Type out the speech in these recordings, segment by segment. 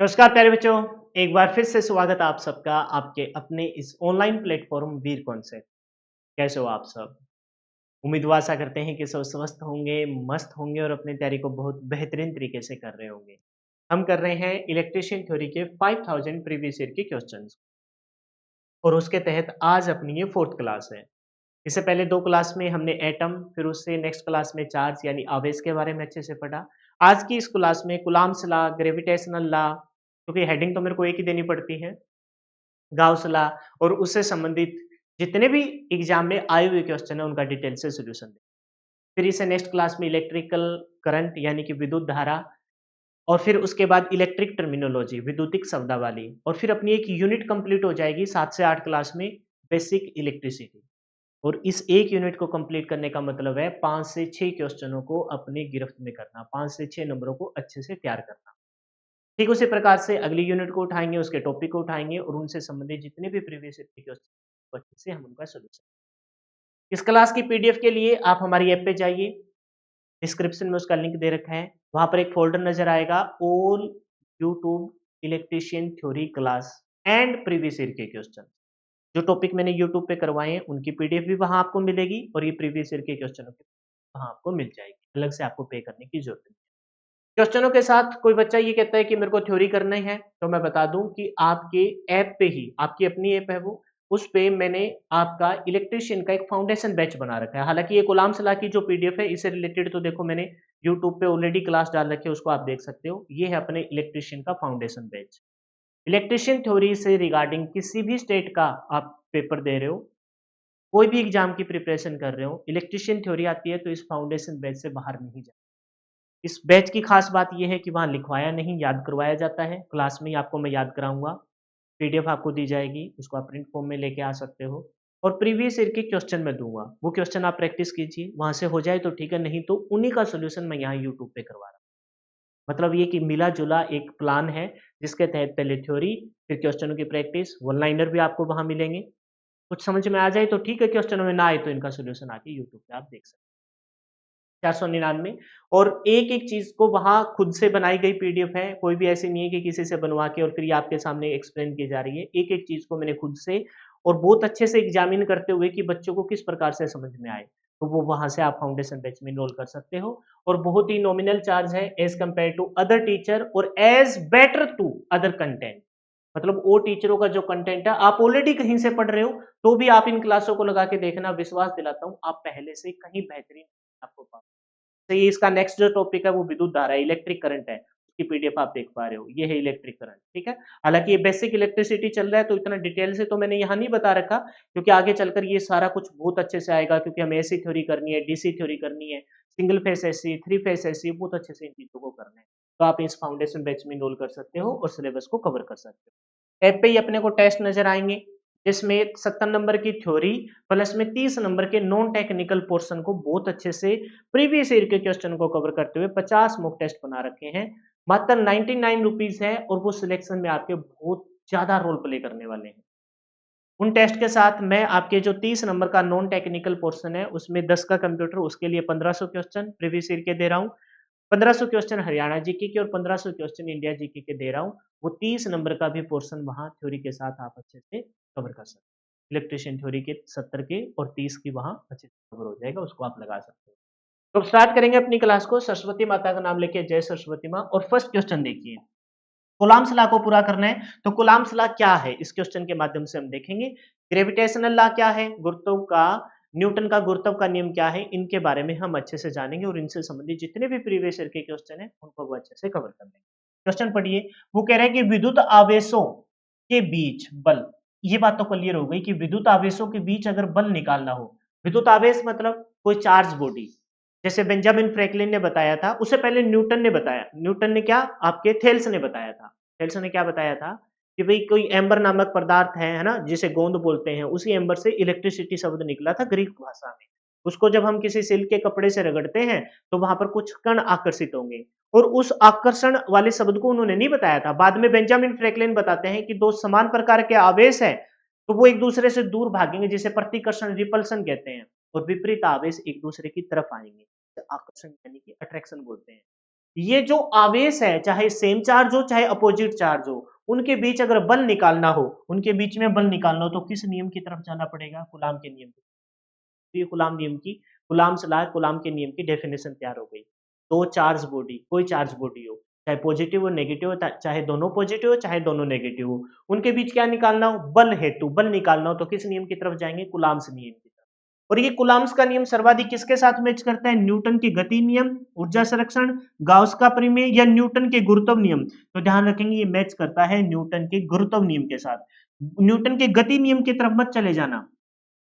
नमस्कार प्यारे बच्चों, एक बार फिर से स्वागत है आप सबका आपके अपने इस ऑनलाइन प्लेटफॉर्म वीर कॉन्सेप्ट। कैसे हो आप सब? उम्मीद व आशा करते हैं कि सब स्वस्थ होंगे, मस्त होंगे और अपनी तैयारी को बहुत बेहतरीन तरीके से कर रहे होंगे। हम कर रहे हैं इलेक्ट्रीशियन थ्योरी के 5000 प्रीवियस ईयर के क्वेश्चंस और उसके तहत आज अपनी ये 4th क्लास है। इससे पहले 2 क्लास में हमने एटम, फिर उससे नेक्स्ट क्लास में चार्ज यानी आवेश के बारे में अच्छे से पढ़ा। आज की इस क्लास में कूलम्ब्स लॉ, ग्रेविटेशनल लॉ, क्योंकि हेडिंग तो मेरे को एक ही देनी पड़ती है, गाउस लॉ और उससे संबंधित जितने भी एग्जाम में आए हुए क्वेश्चन है उनका डिटेल से सॉल्यूशन दें। फिर इसे नेक्स्ट क्लास में इलेक्ट्रिकल करंट यानी कि विद्युत धारा और फिर उसके बाद इलेक्ट्रिक टर्मिनोलॉजी विद्युतिक शब्दावली और फिर अपनी एक यूनिट कंप्लीट हो जाएगी 7 से 8 क्लास में बेसिक इलेक्ट्रिसिटी। और इस एक यूनिट को कंप्लीट करने का मतलब है 5 से 6 क्वेश्चनों को अपनी गिरफ्त में करना, 5 से 6 नंबरों को अच्छे से तैयार करना। ठीक उसी प्रकार से अगली यूनिट को उठाएँगे, उसके टॉपिक को उठाएँगे और उनसे संबंधित जितने भी प्रीवियस ईयर के क्वेश्चन अच्छे से हम उनका सॉल्यूशन। इस क्लास की पीडीएफ के लिए आप हमारी ऐप पे जाइए, डिस्क्रिप्शन में उसका लिंक दे रखा है। वहाँ पर एक फ़ोल्डर नज़र आएगा all YouTube electrician theory class and previous year के क्वेश्चन। जो टॉपिक मैंने यूट्यूब पे करवाए हैं, उनकी पीडीएफ भी वहाँ आपको मिलेगी और ये प्रीवियस ईयर के क्वेश्चनों की वहाँ आपको मिल जाएगी। अलग से आपको पे करने की ज़रूरत नहीं है। क्वेश्चनों के साथ कोई बच्चा ये कहता है कि मेरे को थ्योरी करनी है, तो मैं बता दूँ कि आपके ऐप पे ही, आपकी अपनी ऐप है वो, उस पे मैंने आपका इलेक्ट्रीशियन का एक फाउंडेशन बैच बना रखा है। हालाँकि ये कूलम्ब्स लॉ की जो पीडीएफ है, इससे रिलेटेड तो देखो मैंने यूट्यूब पे ऑलरेडी क्लास डाल रखी है, उसको आप देख सकते हो। ये है अपने इलेक्ट्रीशियन का फाउंडेशन बैच। इलेक्ट्रीशियन थ्योरी से रिगार्डिंग किसी भी स्टेट का आप पेपर दे रहे हो, कोई भी एग्जाम की प्रिपरेशन कर रहे हो, इलेक्ट्रीशियन थ्योरी आती है तो इस फाउंडेशन बैच से बाहर नहीं जा। इस बैच की खास बात ये है कि वहाँ लिखवाया नहीं, याद करवाया जाता है। क्लास में ही आपको मैं याद कराऊँगा। पीडीएफ आपको दी जाएगी, उसको आप प्रिंट फॉर्म में लेके आ सकते हो और प्रीवियस ईयर के क्वेश्चन मैं दूँगा। वो क्वेश्चन आप प्रैक्टिस कीजिए, वहाँ से हो जाए तो ठीक है, नहीं तो उन्हीं का सॉल्यूशन मैं यहाँ यूट्यूब पे करवा रहा हूँ। मतलब ये कि मिला-जुला एक प्लान है, जिसके तहत पहले थ्योरी, फिर क्वेश्चनों की प्रैक्टिस, वन लाइनर भी आपको वहाँ मिलेंगे। कुछ समझ में आ जाए तो ठीक है, क्वेश्चनों में ना आए तो इनका सॉल्यूशन आके यूट्यूब पे आप देख सकते हैं। 499 और एक-एक चीज़ को वहाँ खुद से बनाई गई पीडीएफ है, कोई भी ऐसी नहीं है कि किसी से बनवा के और फिर ये आपके सामने एक्सप्लेन की जा रही है। एक-एक चीज़ को मैंने खुद से और बहुत अच्छे से एग्ज़ामिन करते हुए कि बच्चों को किस प्रकार से समझ में आए, तो वो वहाँ से आप फाउंडेशन बैच में एनरोल कर सकते हो और बहुत ही नॉमिनल चार्ज है as compare to other teacher और as better to other content. मतलब वो टीचरों का जो कंटेंट है, आप ऑलरेडी कहीं से पढ़ रहे हो, तो भी आप इन क्लासों को लगा के देखना, विश्वास दिलाता हूँ, आप पहले से कहीं बेहतरीन आपको पा। तो ये इसका नेक्स्ट जो टॉपिक है वो विद्युत धारा है, इलेक्ट्रिक करंट है। उसकी पीडीएफ आप देख पा रहे हो, ये है इलेक्ट्रिक करंट, ठीक है? हालाँकि ये बेसिक इलेक्ट्रिसिटी चल रहा है तो इतना डिटेल से तो मैंने यहाँ नहीं बता रखा क्योंकि आगे चलकर ये सारा कुछ बहुत अच्छे से आएगा क्योंकि हमें एसी थ्योरी करनी है, डीसी थ्योरी करनी है, single phase AC, three phase AC बहुत अच्छे से इन चीज़ों को करना है। तो आप इस फाउंडेशन बैच में एनरोल कर सकते हो और सिलेबस को कवर कर सकते हो। ऐप पे ही अपने को टेस्ट नज़र आएँगे, जिसमें 70 नंबर की थ्योरी प्लस में 30 नंबर के नॉन टेक्निकल पोर्शन को बहुत अच्छे से प्रीवियस ईयर के क्वेश्चन को कवर करते हुए 50 मॉक टेस्ट बना रखे हैं। मात्र 99 रुपीज़ है और वो सिलेक्शन में आपके बहुत ज़्यादा रोल प्ले करने वाले हैं। उन टेस्ट के साथ मैं आपके जो 30 नंबर का नॉन टेक्निकल पोर्शन है, उसमें 10 का कंप्यूटर, उसके लिए 1500 क्वेश्चन प्रीवियस ईयर के दे रहा हूँ। 1500 क्वेश्चन हरियाणा जीके के और 1500 क्वेश्चन इंडिया जीके के दे रहा हूँ। वो 30 नंबर का भी पोर्शन वहाँ थ्योरी के साथ आप अच्छे से कवर कर सकते हो। इलेक्ट्रीशियन थ्योरी के 70 के और 30 की वहाँ अच्छे से कवर हो जाएगा, उसको आप लगा सकते हो। तो अब स्टार्ट करेंगे अपनी क्लास को, सरस्वती माता का नाम लेके जय सरस्वती माँ और फर्स्ट क्वेश्चन देखिए। कूलम्ब्स लॉ को पूरा करना है, तो कूलम्ब्स लॉ क्या है? इस क्वेश्चन के माध्यम से हम देखेंगे। ग्रेविटेशनल लॉ क्या है? गुरुत्व का न्यूटन का गुरुत्व का नियम क्या है? इनके बारे में हम अच्छे से जानेंगे और इनसे संबंधित जितने भी प्रीवियस ईयर के क्वेश्चन हैं, उनको वो अच्छे से कवर कर लेंगे। क्वेश्चन पढ़िए, वो कह रहा है कि विद्युत आवेशों के बीच बल, ये बात तो क्लियर हो गई कि विद्युत आवेशों के बीच अगर बल निकालना हो, विद्युत आवेश मतलब कोई चार्ज बॉडी, जैसे बेंजामिन फ्रैंकलिन ने बताया था, उससे पहले न्यूटन ने बताया। न्यूटन ने क्या? आपके थेल्स ने बताया था। थेल्स ने क्या बताया था कि भई कोई एम्बर नामक पदार्थ है ना? जिसे गोंद बोलते हैं, उसी एम्बर से इलेक्ट्रिसिटी शब्द निकला था ग्रीक भाषा में। उसको जब हम किसी सिल्क के कपड़े से रगड़ते हैं, तो वहाँ पर कुछ कण आकर्षित होंगे और उस आकर्षण वाले शब्द को उन्होंने नहीं बताया था। बाद में बेंजामिन फ्रैंकलिन बताते हैं कि 2 समान प्रकार के आवेश हैं, तो वो एक-दूसरे से दूर भागेंगे, जिसे प्रतिकर्षण रिपल्शन कहते हैं और विपरीत आवेश एक-दूसरे की तरफ आएँगे। आकर्षण यानी कि अट्रैक्शन बोलते हैं। ये जो आवेश है, चाहे सेम चार्ज हो चाहे अपोजिट चार्ज हो, उनके बीच अगर बल निकालना हो, उनके बीच में बल निकालना हो तो किस नियम की तरफ जाना पड़ेगा? कूलाम के नियम की। तो ये कूलाम नियम की, कूलाम्स लॉ, कूलाम के नियम की डेफिनेशन तैयार हो गई। दो चार्ज बॉडी, कोई चार्ज बॉडी हो, चाहे पॉजिटिव हो नेगेटिव हो, चाहे दोनों पॉजिटिव हो चाहे दोनों नेगेटिव हो, उनके बीच क्या निकालना हो? बल हेतु बल निकालना हो तो किस नियम की तरफ जाएंगे? कूलाम्स नियम की तरफ। और ये कूलाम्स का नियम सर्वाधिक किसके साथ मैच करता है? न्यूटन के गति नियम, ऊर्जा संरक्षण, गाउस का प्रमेय या न्यूटन के गुरुत्व नियम। तो ध्यान रखेंगे ये मैच करता है न्यूटन के गुरुत्व नियम के साथ। न्यूटन के गति नियम की तरफ मत चले जाना,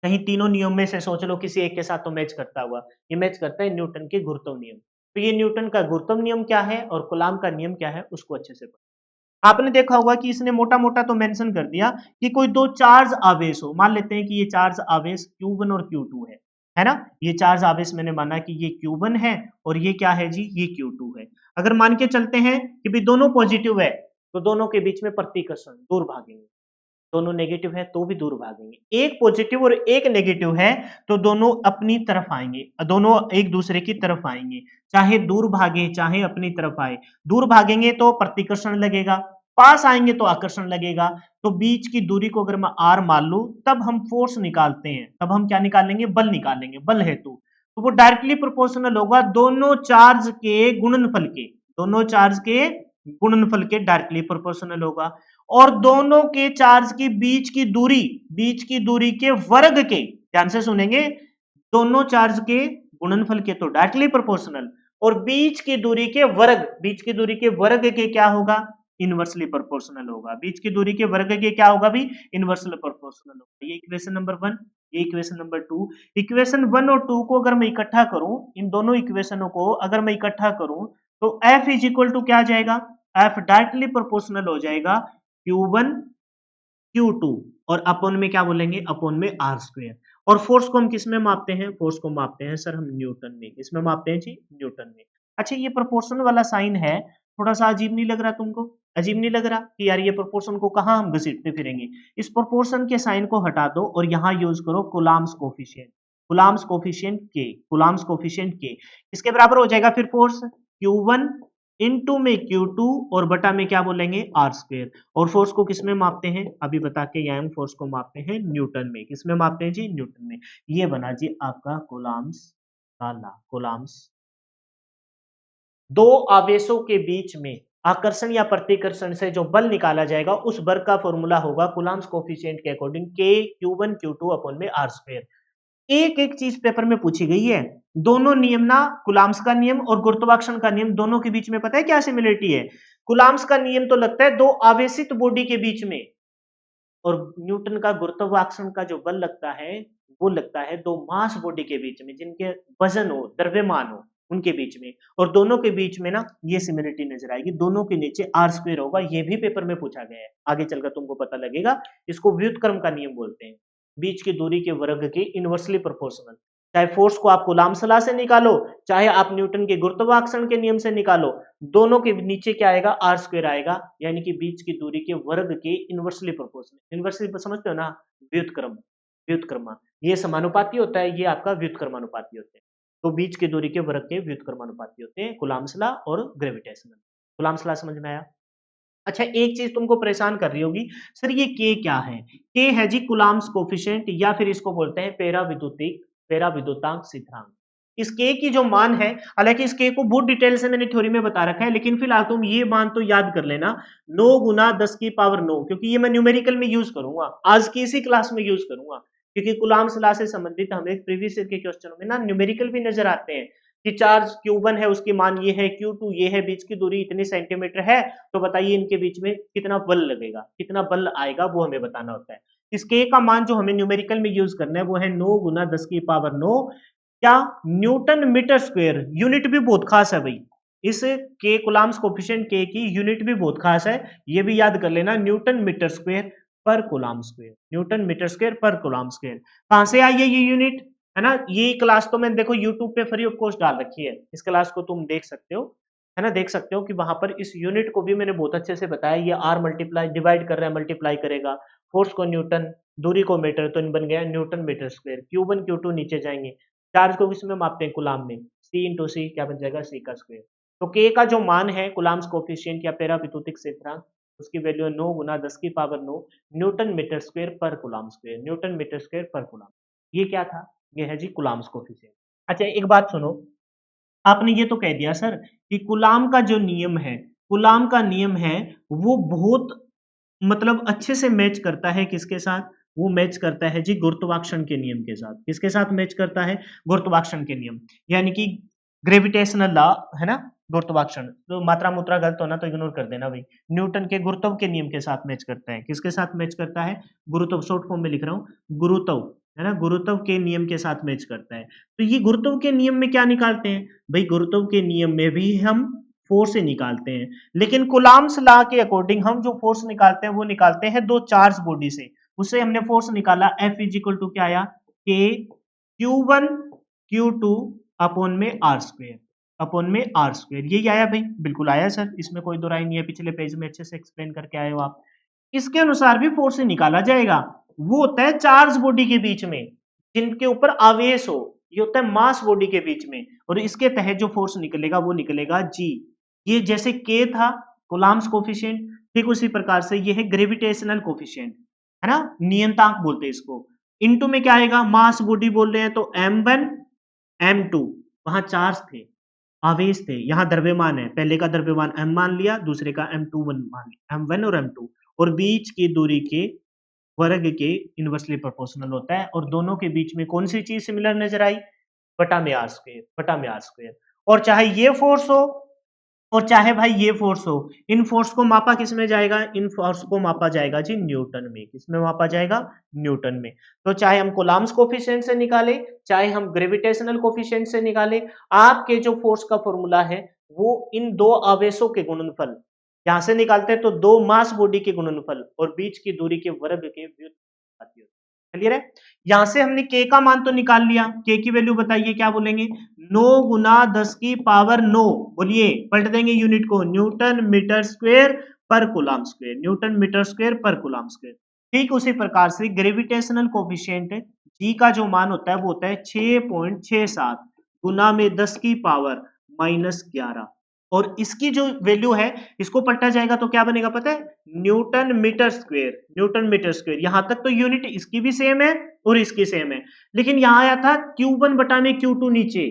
कहीं तीनों नियम में से सोच लो किसी एक के साथ तो मैच करता हुआ। ये मैच करता है न्यूटन के गुरुत्व नियम। तो ये न्यूटन का गुरुत्व नियम क्या है और कूलाम का नियम क्या है उसको अच्छे से पढ़ो। आपने देखा होगा कि इसने मोटा-मोटा तो मेंशन कर दिया कि कोई दो चार्ज आवेश हो। मान लेते हैं कि ये चार्ज आवेश Q1 और Q2 है ना? ये चार्ज आवेश मैंने माना कि ये Q1 है और ये क्या है जी? ये Q2 है। अगर मान के चलते हैं कि भी दोनों पॉजिटिव है, तो दोनों के बीच में प्रतिकर्षण दूर भागेंगे। दोनों नेगेटिव है तो भी दूर भागेंगे। एक पॉजिटिव और एक नेगेटिव है तो दोनों अपनी तरफ आएंगे, दोनों एक दूसरे की तरफ आएंगे, चाहे दूर भागे चाहे अपनी तरफ आए। दूर भागेंगे तो प्रतिकर्षण लगेगा, पास आएंगे तो आकर्षण लगेगा। तो बीच की दूरी को अगर मैं r मान लूं तब हम फोर्स निकालते हैं, तब हम क्या निकालेंगे? बल निकालेंगे, बल हेतु। तो वो डायरेक्टली प्रोपोर्शनल होगा दोनों चार्ज के गुणनफल के, दोनों चार्ज के गुणनफल के डायरेक्टली प्रोपोर्शनल होगा। और दोनों के चार्ज की बीच की दूरी के वर्ग के, ध्यान से सुनेंगे, दोनों चार्ज के गुणनफल के तो डायरेक्टली प्रोपोर्शनल, और बीच की दूरी के वर्ग के क्या होगा? इनवर्सली प्रोपोर्शनल होगा। बीच की दूरी के वर्ग के क्या होगा भी? इनवर्सली प्रोपोर्शनल होगा। ये इक्वेशन नंबर 1, ये इक्वेशन नंबर 2। इक्वेशन 1 और 2 को अगर मैं इकट्ठा करूं, इन दोनों इक्वेशनों को अगर मैं इकट्ठा करूं तो F इज इक्वल टू क्या आ जाएगा? F डायरेक्टली प्रोपोर्शनल हो जाएगा Q1 Q2 और अपोन में क्या बोलेंगे? अपोन में R स्क्वायर। और फोर्स को हम किस में मापते हैं? फोर्स को मापते हैं सर हम न्यूटन में। किसमें मापते हैं जी? न्यूटन में। अच्छा, ये प्रोपोर्शन वाला साइन है, थोड़ा सा अजीब नहीं लग रहा तुमको? अजीब नहीं लग रहा कि यार ये प्रोपोर्शन को कहाँ हम घसीटते फिरेंगे? इस प्रोपोर्शन के साइन को हटा दो और यहाँ यूज करो कूलाम्स कोफिशिएंट। कूलाम्स कोफिशिएंट के, कूलाम्स कोफिशिएंट के इसके बराबर हो जाएगा फिर फोर्स Q1 इनटू में Q2 और बटा में क्या बोलेंगे? R square. और फोर्स को किस में मापते हैं? अभी बता के आए हम, फोर्स को मापते हैं न्यूटन में। किस में मापते हैं जी? न्यूटन में। ये बना जी आपका कूलाम्स का लॉ। कूलाम्स, दो आवेशों के बीच में आकर्षण या प्रतिकर्षण से जो बल निकाला जाएगा उस बल का फॉर्मूला होगा कूलाम्स कोफिशिएंट के according K Q1 Q2 upon में R स्क्वायर। एक एक चीज पेपर में पूछी गई है। दोनों नियम ना, कूलाम्स का नियम और गुरुत्वाकर्षण का नियम, दोनों के बीच में पता है क्या सिमिलरिटी है? कूलाम्स का नियम तो लगता है दो आवेशित बॉडी के बीच में, और न्यूटन का गुरुत्वाकर्षण का जो बल लगता है वो लगता है दो मास बॉडी के बीच में, जिनके वजन हो, द्रव्यमान हो, उनके बीच में। और दोनों के बीच में ना ये सिमिलरिटी नजर आएगी, दोनों के नीचे आर स्क्वायर होगा। ये भी पेपर में पूछा गया है, आगे चलकर तुमको पता लगेगा। इसको व्युत्क्रम का नियम बोलते हैं। बीच की दूरी के वर्ग के इनवर्सली प्रोपोर्शनल। चाहे फोर्स को आप कूलाम्स लॉ से निकालो, चाहे आप न्यूटन के गुरुत्वाकर्षण के नियम से निकालो, दोनों के नीचे क्या आएगा? आर स्क्वायर आएगा, यानी कि बीच की दूरी के वर्ग के इनवर्सली प्रोपोर्शनल। इनवर्सली समझते हो ना? व्युत्क्रम, व्युत्क्रम, ये समानुपाती होता है, ये आपका व्युत्क्रमानुपाती होते हैं। तो बीच की दूरी के वर्ग के व्युत्क्रमानुपाती होते हैं कूलाम्स लॉ और ग्रेविटेशनल। कूलाम्स लॉ समझ में आया? अच्छा, एक चीज तुमको परेशान कर रही होगी, सर ये के क्या है? के है जी कूलाम्स कोफिशिएंट, या फिर इसको बोलते हैं पेराविद्युतांक सिद्धांत। इस के की जो मान है, हालांकि इस के को बहुत डिटेल से मैंने थ्योरी में बता रखा है, लेकिन फिलहाल तुम ये मान तो याद कर लेना, 9 गुना 10 की पावर 9, क्योंकि ये मैं न्यूमेरिकल में यूज करूंगा, आज की इसी क्लास में यूज करूंगा। क्योंकि कूलाम्स लॉ से संबंधित हमें प्रीवियस ईयर के क्वेश्चनों में ना न्यूमेरिकल भी नजर आते हैं कि चार्ज Q1 है, उसकी मान ये है, Q2 ये है, बीच की दूरी इतनी सेंटीमीटर है, तो बताइए इनके बीच में कितना बल लगेगा, कितना बल आएगा, वो हमें बताना होता है। इस के का मान जो हमें न्यूमेरिकल में यूज करना है वो है 9 गुना 10 की पावर 9, क्या? Newton metre square. यूनिट भी बहुत खास है भाई, इस के कूलाम्स कोफिशिएंट के की यूनिट भी बहुत खास है, ये भी याद कर लेना, newton metre square per coulomb square. Newton metre square per coulomb square कहां से आई है ये यूनिट? है ना, ये क्लास तो मैंने देखो यूट्यूब पे फ्री ऑफ कॉस्ट डाल रखी है, इस क्लास को तुम देख सकते हो, है ना, देख सकते हो कि वहां पर इस यूनिट को भी मैंने बहुत अच्छे से बताया। ये आर मल्टीप्लाई डिवाइड कर रहा है, मल्टीप्लाई करेगा, फोर्स को न्यूटन, दूरी को मीटर, तो इन बन गया Newton metre square. Q1 Q2 नीचे जाएंगे, चार्ज को किसमें मापते हैं? कूलाम में। C इंटू सी क्या बन जाएगा? C का स्क्वायर। तो के का जो मान है कुलाम्स कोफिशिएंट या पेराविद्युतिक क्षेत्रांक, उसकी वैल्यू है 9 गुना 10 की power 9 newton metre square per coulomb square, newton metre square per coulomb. ये क्या था? ये है जी कुलाम्स कोफिशिएंट। अच्छा एक बात सुनो, आपने ये तो कह दिया सर कि कुलाम्ब का जो नियम है, कुलाम्ब का नियम है वो बहुत मतलब अच्छे से मैच करता है किसके साथ? वो मैच करता है जी गुरुत्वाकर्षण के नियम के साथ। किसके साथ मैच करता है? गुरुत्वाकर्षण के नियम। यानी कि ग्रेविटेशनल लॉ है ना? गुरुत्वाकर्षण। तो मात्रा मुत्रा गलत हो ना तो इग्नोर कर देना भाई। न्यूटन के गुरुत्व के नियम के साथ मैच करता है। किसके साथ मैच करता है? गुरुत्व, शॉर्ट फॉर्म में लिख रहा हूँ, गुरुत्व, है ना? गुरुत्व के नियम के साथ मैच करता है। तो ये गुरुत्व के नियम में क्या निकालते हैं? भाई गुरुत्व के नियम में भी हम फोर्स से निकालते हैं, लेकिन कुलाम्स लॉ के अकॉर्डिंग हम जो फोर्स निकालते हैं वो निकालते हैं दो चार्ज बॉडी से। उससे हमने फोर्स निकाला F इज इक्वल टू क्या आया? K Q1 Q2 अपॉन में R स्क्वायर, अपॉन में R स्क्वायर। यही आया भाई, बिल्कुल आया सर, इसमें कोई दो राय नहीं है, पिछले पेज में अच्छे से एक्सप्लेन करके आए हो आप। इसके अनुसार भी फोर्स से निकाला जाएगा। वो होता है चार्ज बॉडी के बीच में जिनके ऊपर आवेश हो, ये होता है मास बॉडी के बीच में, और इसके तहत जो फोर्स निकलेगा वो निकलेगा G। ये जैसे K था कूलम्ब्स कोफिशिएंट, ठीक उसी प्रकार से ये है ग्रेविटेशनल कोफिशिएंट, है ना? नियतांक बोलते हैं इसको। इनटू में क्या आएगा? मास बॉडी बोल रहे हैं तो m1 m2, वहां चार्ज थे, आवेश थे, यहाँ द्रव्यमान है, पहले का द्रव्यमान m मान लिया, दूसरे का m2 मान लिया, m1 और m2, और बीच की दूरी के वर्ग के इनवर्सली प्रोपोर्शनल होता है, और दोनों के बीच में कौन सी चीज सिमिलर नजर आई? बटा में आर स्क्वायर, बटा में आर स्क्वायर। और चाहे ये फोर्स हो और चाहे भाई ये फोर्स हो, इन फोर्स को मापा किस में जाएगा? इन फोर्स को मापा जाएगा जी न्यूटन में। किस में मापा जाएगा? न्यूटन में। तो चाहे हम कूलम्ब्स कोफिशिएंट से निकाले, चाहे हम ग्रेविटेशनल कोफिशिएंट से निकाले, आपके जो फोर्स का फॉर्मूला है वो इन दो आवेशों के गुणनफल, यहां से निकालते हैं तो दो मास बॉडी के गुणनफल और बीच की दूरी के वर्ग के व्युत्पत्ति। क्लियर है? यहां से हमने के का मान तो निकाल लिया, के की वैल्यू बताइए क्या बोलेंगे? 9 गुना 10 की पावर 9, बोलिए, पलट देंगे यूनिट को, newton metre square per coulomb square, newton metre square per coulomb square. ठीक उसी प्रकार से ग्रेविटेशनल कोफिशिएंट जी का जो मान होता है वो होता है 6.67 गुना में 10 की पावर -11, और इसकी जो वैल्यू है इसको पलटा जाएगा तो क्या बनेगा पता है? Newton metre square, newton metre square. यहां तक तो यूनिट इसकी भी सेम है और इसकी सेम है, लेकिन यहां आया था Q1 बटा में Q2 नीचे,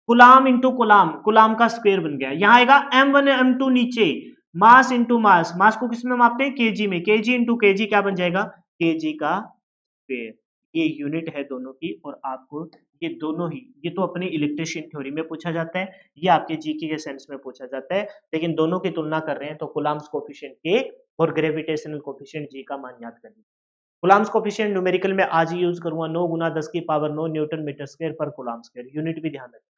कुलाम इंटू कुलाम, कुलाम का स्क्वायर बन गया। यहां आएगा M1 M2 नीचे, मास इंटू मास, मास को किस में मापते हैं? केजी में, केजी इंटू केजी क्या बन जाएगा? केजी का स्क्वायर। ये यूनिट है दोनों की, और आपको ये दोनों ही, ये तो अपने इलेक्ट्रिशियन थ्योरी में पूछा जाता है, ये आपके जीके के सेंस में पूछा जाता है, लेकिन दोनों की तुलना कर रहे हैं तो कूलम्ब्स कोफिशिएंट के और ग्रेविटेशनल कोफिशिएंट जी का मान याद कर लीजिए। कूलम्ब्स कोफिशिएंट न्यूमेरिकल में आज ही यूज करूंगा, 9 गुना 10 की power 9 newton metre square per coulomb square, unit भी ध्यान रखना।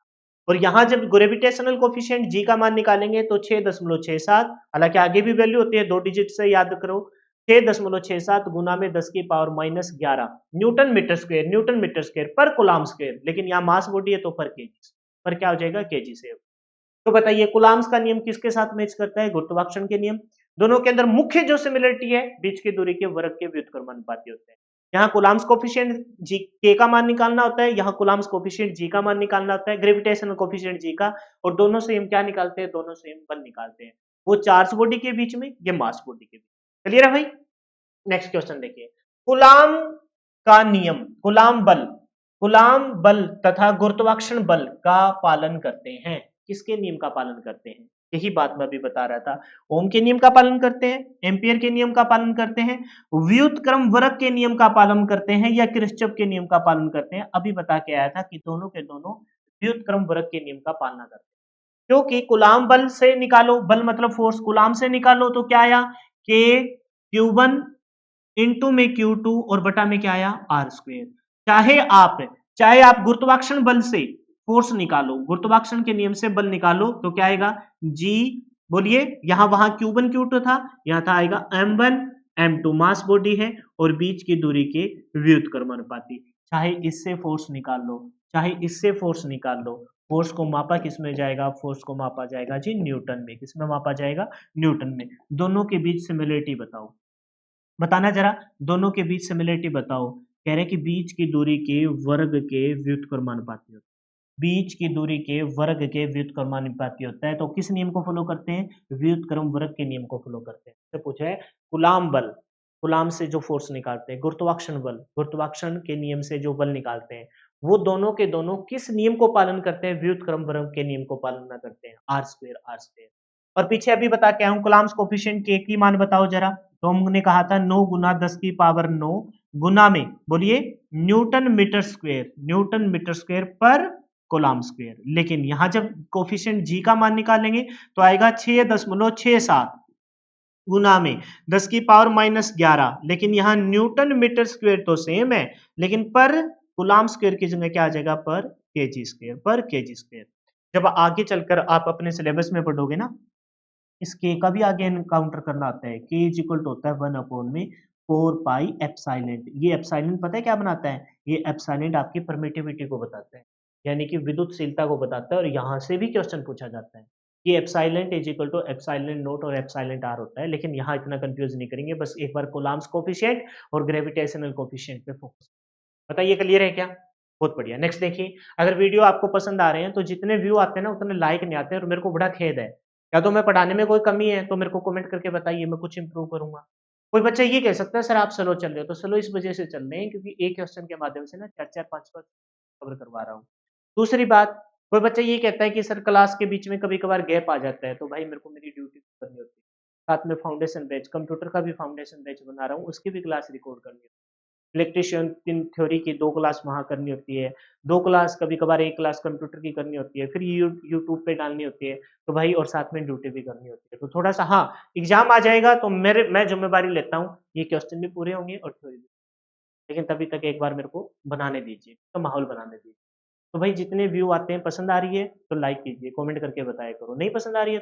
और यहां जब ग्रेविटेशनल कोफिशिएंट जी का मान निकालेंगे तो 6.67, हालांकि आगे भी वैल्यू होती है, 2 डिजिट से याद करो, 6.67 गुना में 10 की power -11 newton metre square, newton metre square per coulomb square, लेकिन यहाँ मास बॉडी है तो पर केजी, पर क्या हो जाएगा? केजी से। तो बताइए कुलाम्स का नियम किसके साथ मैच करता है? गुरुत्वाकर्षण के नियम। दोनों के अंदर मुख्य जो सिमिलरिटी है बीच की दूरी के वर्ग के व्युत्क्रमानुपाती होते हैं। यहाँ कुलाम्स कोफिशिएंट जी के का मान निकालना होता है, यहाँ कुलाम्स कोफिशिएंट जी का मान निकालना होता है, ग्रेविटेशनल कोफिशिएंट जी का, और दोनों से हम क्या निकालते हैं? दोनों से हम बल निकालते हैं, वो चार्ज बॉडी के बीच में, ये मास बॉडी के बीच। क्लियर है भाई? नेक्स्ट क्वेश्चन देखिए, कुलाम का नियम, कुलाम बल तथा गुरुत्वाकर्षण बल का पालन करते हैं। किसके नियम का पालन करते हैं? यही बात मैं अभी बता रहा था। ओम के नियम का पालन करते हैं, एम्पियर के नियम का पालन करते हैं, व्युत्क्रम वक्र के नियम का पालन करते हैं, या किरचॉफ के नियम का पालन करते हैं? अभी बता के आया था कि दोनों के दोनों व्युत्क्रम वक्र के नियम का पालना करते हैं। क्योंकि कुलाम बल से निकालो, बल मतलब फोर्स, कुलाम से निकालो तो क्या आया? के Q1 इंटू में Q2 और बटा में क्या आया? R square. चाहे आप गुरुत्वाकर्षण बल से फोर्स निकालो, गुरुत्वाकर्षण के नियम से बल निकालो तो क्या आएगा? जी, बोलिए, यहां वहां Q1 Q2 था, यहां था आएगा M1 M2, मास बॉडी है और बीच की दूरी के व्युत्क्रमानुपाती। चाहे इससे फोर्स निकाल लो, चाहे इससे फोर्स निकाल लो, फोर्स को मापा किस में जाएगा? फोर्स को मापा जाएगा जी न्यूटन में। किस में मापा जाएगा? न्यूटन में। दोनों के बीच सिमिलरिटी बताओ, बताना जरा, दोनों के बीच सिमिलरिटी बताओ। कह रहे हैं कि बीच की दूरी के वर्ग के व्युत्क्रमानुपाती होते हैं। बीच की दूरी के वर्ग के व्युत्क्रमानुपाती होता है। तो किस नियम को फॉलो करते हैं? व्युत्क्रम वर्ग के नियम को फॉलो करते हैं। तो पूछा है कूलाम बल, कूलाम से जो फोर्स निकालते हैं, गुरुत्वाकर्षण बल, गुरुत्वाकर्षण के नियम से जो बल निकालते हैं, वो दोनों के दोनों किस नियम को पालन करते हैं? व्युत्क्रम वर्ग के नियम को पालन न करते हैं, आर स्क्वायर आर स्क्वायर। और पीछे अभी बता के आया हूं कूलाम्स कोफिशिएंट के की मान बताओ जरा। तो हमने कहा था 9 गुना 10 की पावर 9 गुना में बोलिए newton metre square, newton metre square per coulomb square. लेकिन यहां जब कोफिशिएंट जी का मान निकालेंगे तो आएगा 6.67 गुना में 10 की पावर -11। लेकिन यहाँ न्यूटन मीटर स्क्वायर तो सेम है, लेकिन पर कूलाम स्क्वायर की जगह क्या आ जाएगा? पर KG square, per KG square. जब आगे चलकर आप अपने सिलेबस में पढ़ोगे ना, इस के का भी आगे एनकाउंटर करना आता है। के इज इक्वल टू होता है 1 अपॉन में 4 पाई एप्सिलॉन। ये एप्सिलॉन पता है क्या बनाता है? ये एप्सिलॉन आपकी परमिटिविटी को बताता है, यानी कि विद्युतशीलता को बताता है। और यहाँ से भी क्वेश्चन पूछा जाता है। ये epsilon is equal to epsilon naught और एप्सिलॉन आर होता है, लेकिन यहाँ इतना कंफ्यूज नहीं करेंगे। बस एक बार कूलम्ब्स कोफिशिएंट और ग्रेविटेशनल कोफिशिएंट पे फोकस। बताइए क्लियर है क्या? बहुत बढ़िया। नेक्स्ट देखिए, अगर वीडियो आपको पसंद आ रहे हैं तो जितने व्यू आते हैं ना उतने लाइक नहीं आते हैं, और मेरे को बड़ा खेद है। या तो मैं पढ़ाने में कोई कमी है तो मेरे को कमेंट करके बताइए, मैं कुछ इंप्रूव करूंगा। कोई बच्चा ये कह सकता है सर आप स्लो चल रहे हो, तो स्लो इस वजह से चल रहे हैं क्योंकि एक क्वेश्चन के माध्यम से ना 4-4 5 कवर करवा रहा हूँ। दूसरी बात, कोई बच्चा ये कहता है कि सर क्लास के बीच में कभी कभार गैप आ जाता है, तो भाई मेरे को मेरी ड्यूटी करनी होती है। साथ में फाउंडेशन बैच, कंप्यूटर का भी फाउंडेशन बैच बना रहा हूँ, उसकी भी क्लास रिकॉर्ड करनी होती है। इलेक्ट्रिशियन इन थ्योरी की 2 क्लास वहाँ करनी होती है, 2 क्लास कभी कभार 1 क्लास कंप्यूटर की करनी होती है, फिर यूट्यूब पे डालनी होती है। तो भाई और साथ में ड्यूटी भी करनी होती है। तो थोड़ा सा हाँ, एग्जाम आ जाएगा तो मैं जिम्मेवारी लेता हूँ, ये क्वेश्चन भी पूरे होंगे और थ्योरी भी। लेकिन तभी तक एक बार मेरे को बनाने दीजिए, तो माहौल बनाने दीजिए। तो भाई जितने व्यू आते हैं, पसंद आ रही है तो लाइक कीजिए, कमेंट करके बताया करो, नहीं पसंद आ रही है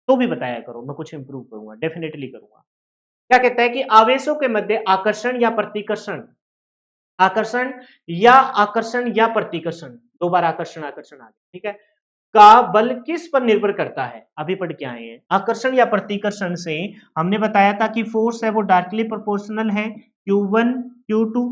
तो भी बताया करो, मैं कुछ इंप्रूव करूंगा, डेफिनेटली करूंगा। क्या कहता है कि आवेशों के मध्य आकर्षण या प्रतिकर्षण, आकर्षण या प्रतिकर्षण, 2 बार आकर्षण आकर्षण आ गया, ठीक है, का बल किस पर निर्भर करता है? अभी पढ़ के आए हैं। आकर्षण या प्रतिकर्षण से हमने बताया था कि फोर्स है वो डायरेक्टली प्रोपोर्शनल है Q1 Q2,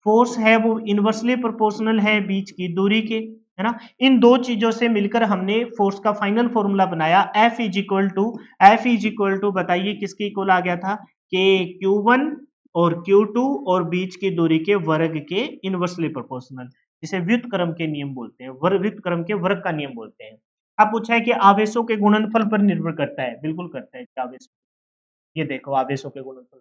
फोर्स है वो इनवर्सली प्रोपोर्शनल है बीच की दूरी के, है ना। इन दो चीजों से मिलकर हमने फोर्स का फाइनल फॉर्मूला बनाया, F इज इक्वल टू बताइए किसके इक्वल आ गया था? के Q1 और Q2 और बीच की दूरी के वर्ग के इनवर्सली प्रोपोर्शनल, जिसे व्युत्क्रम के नियम बोलते हैं, व्युत्क्रम के वर्ग का नियम बोलते हैं। अब पूछा है कि आवेशों के गुणनफल पर निर्भर करता है, बिल्कुल करता है आवेश। ये देखो आवेशों के गुणनफल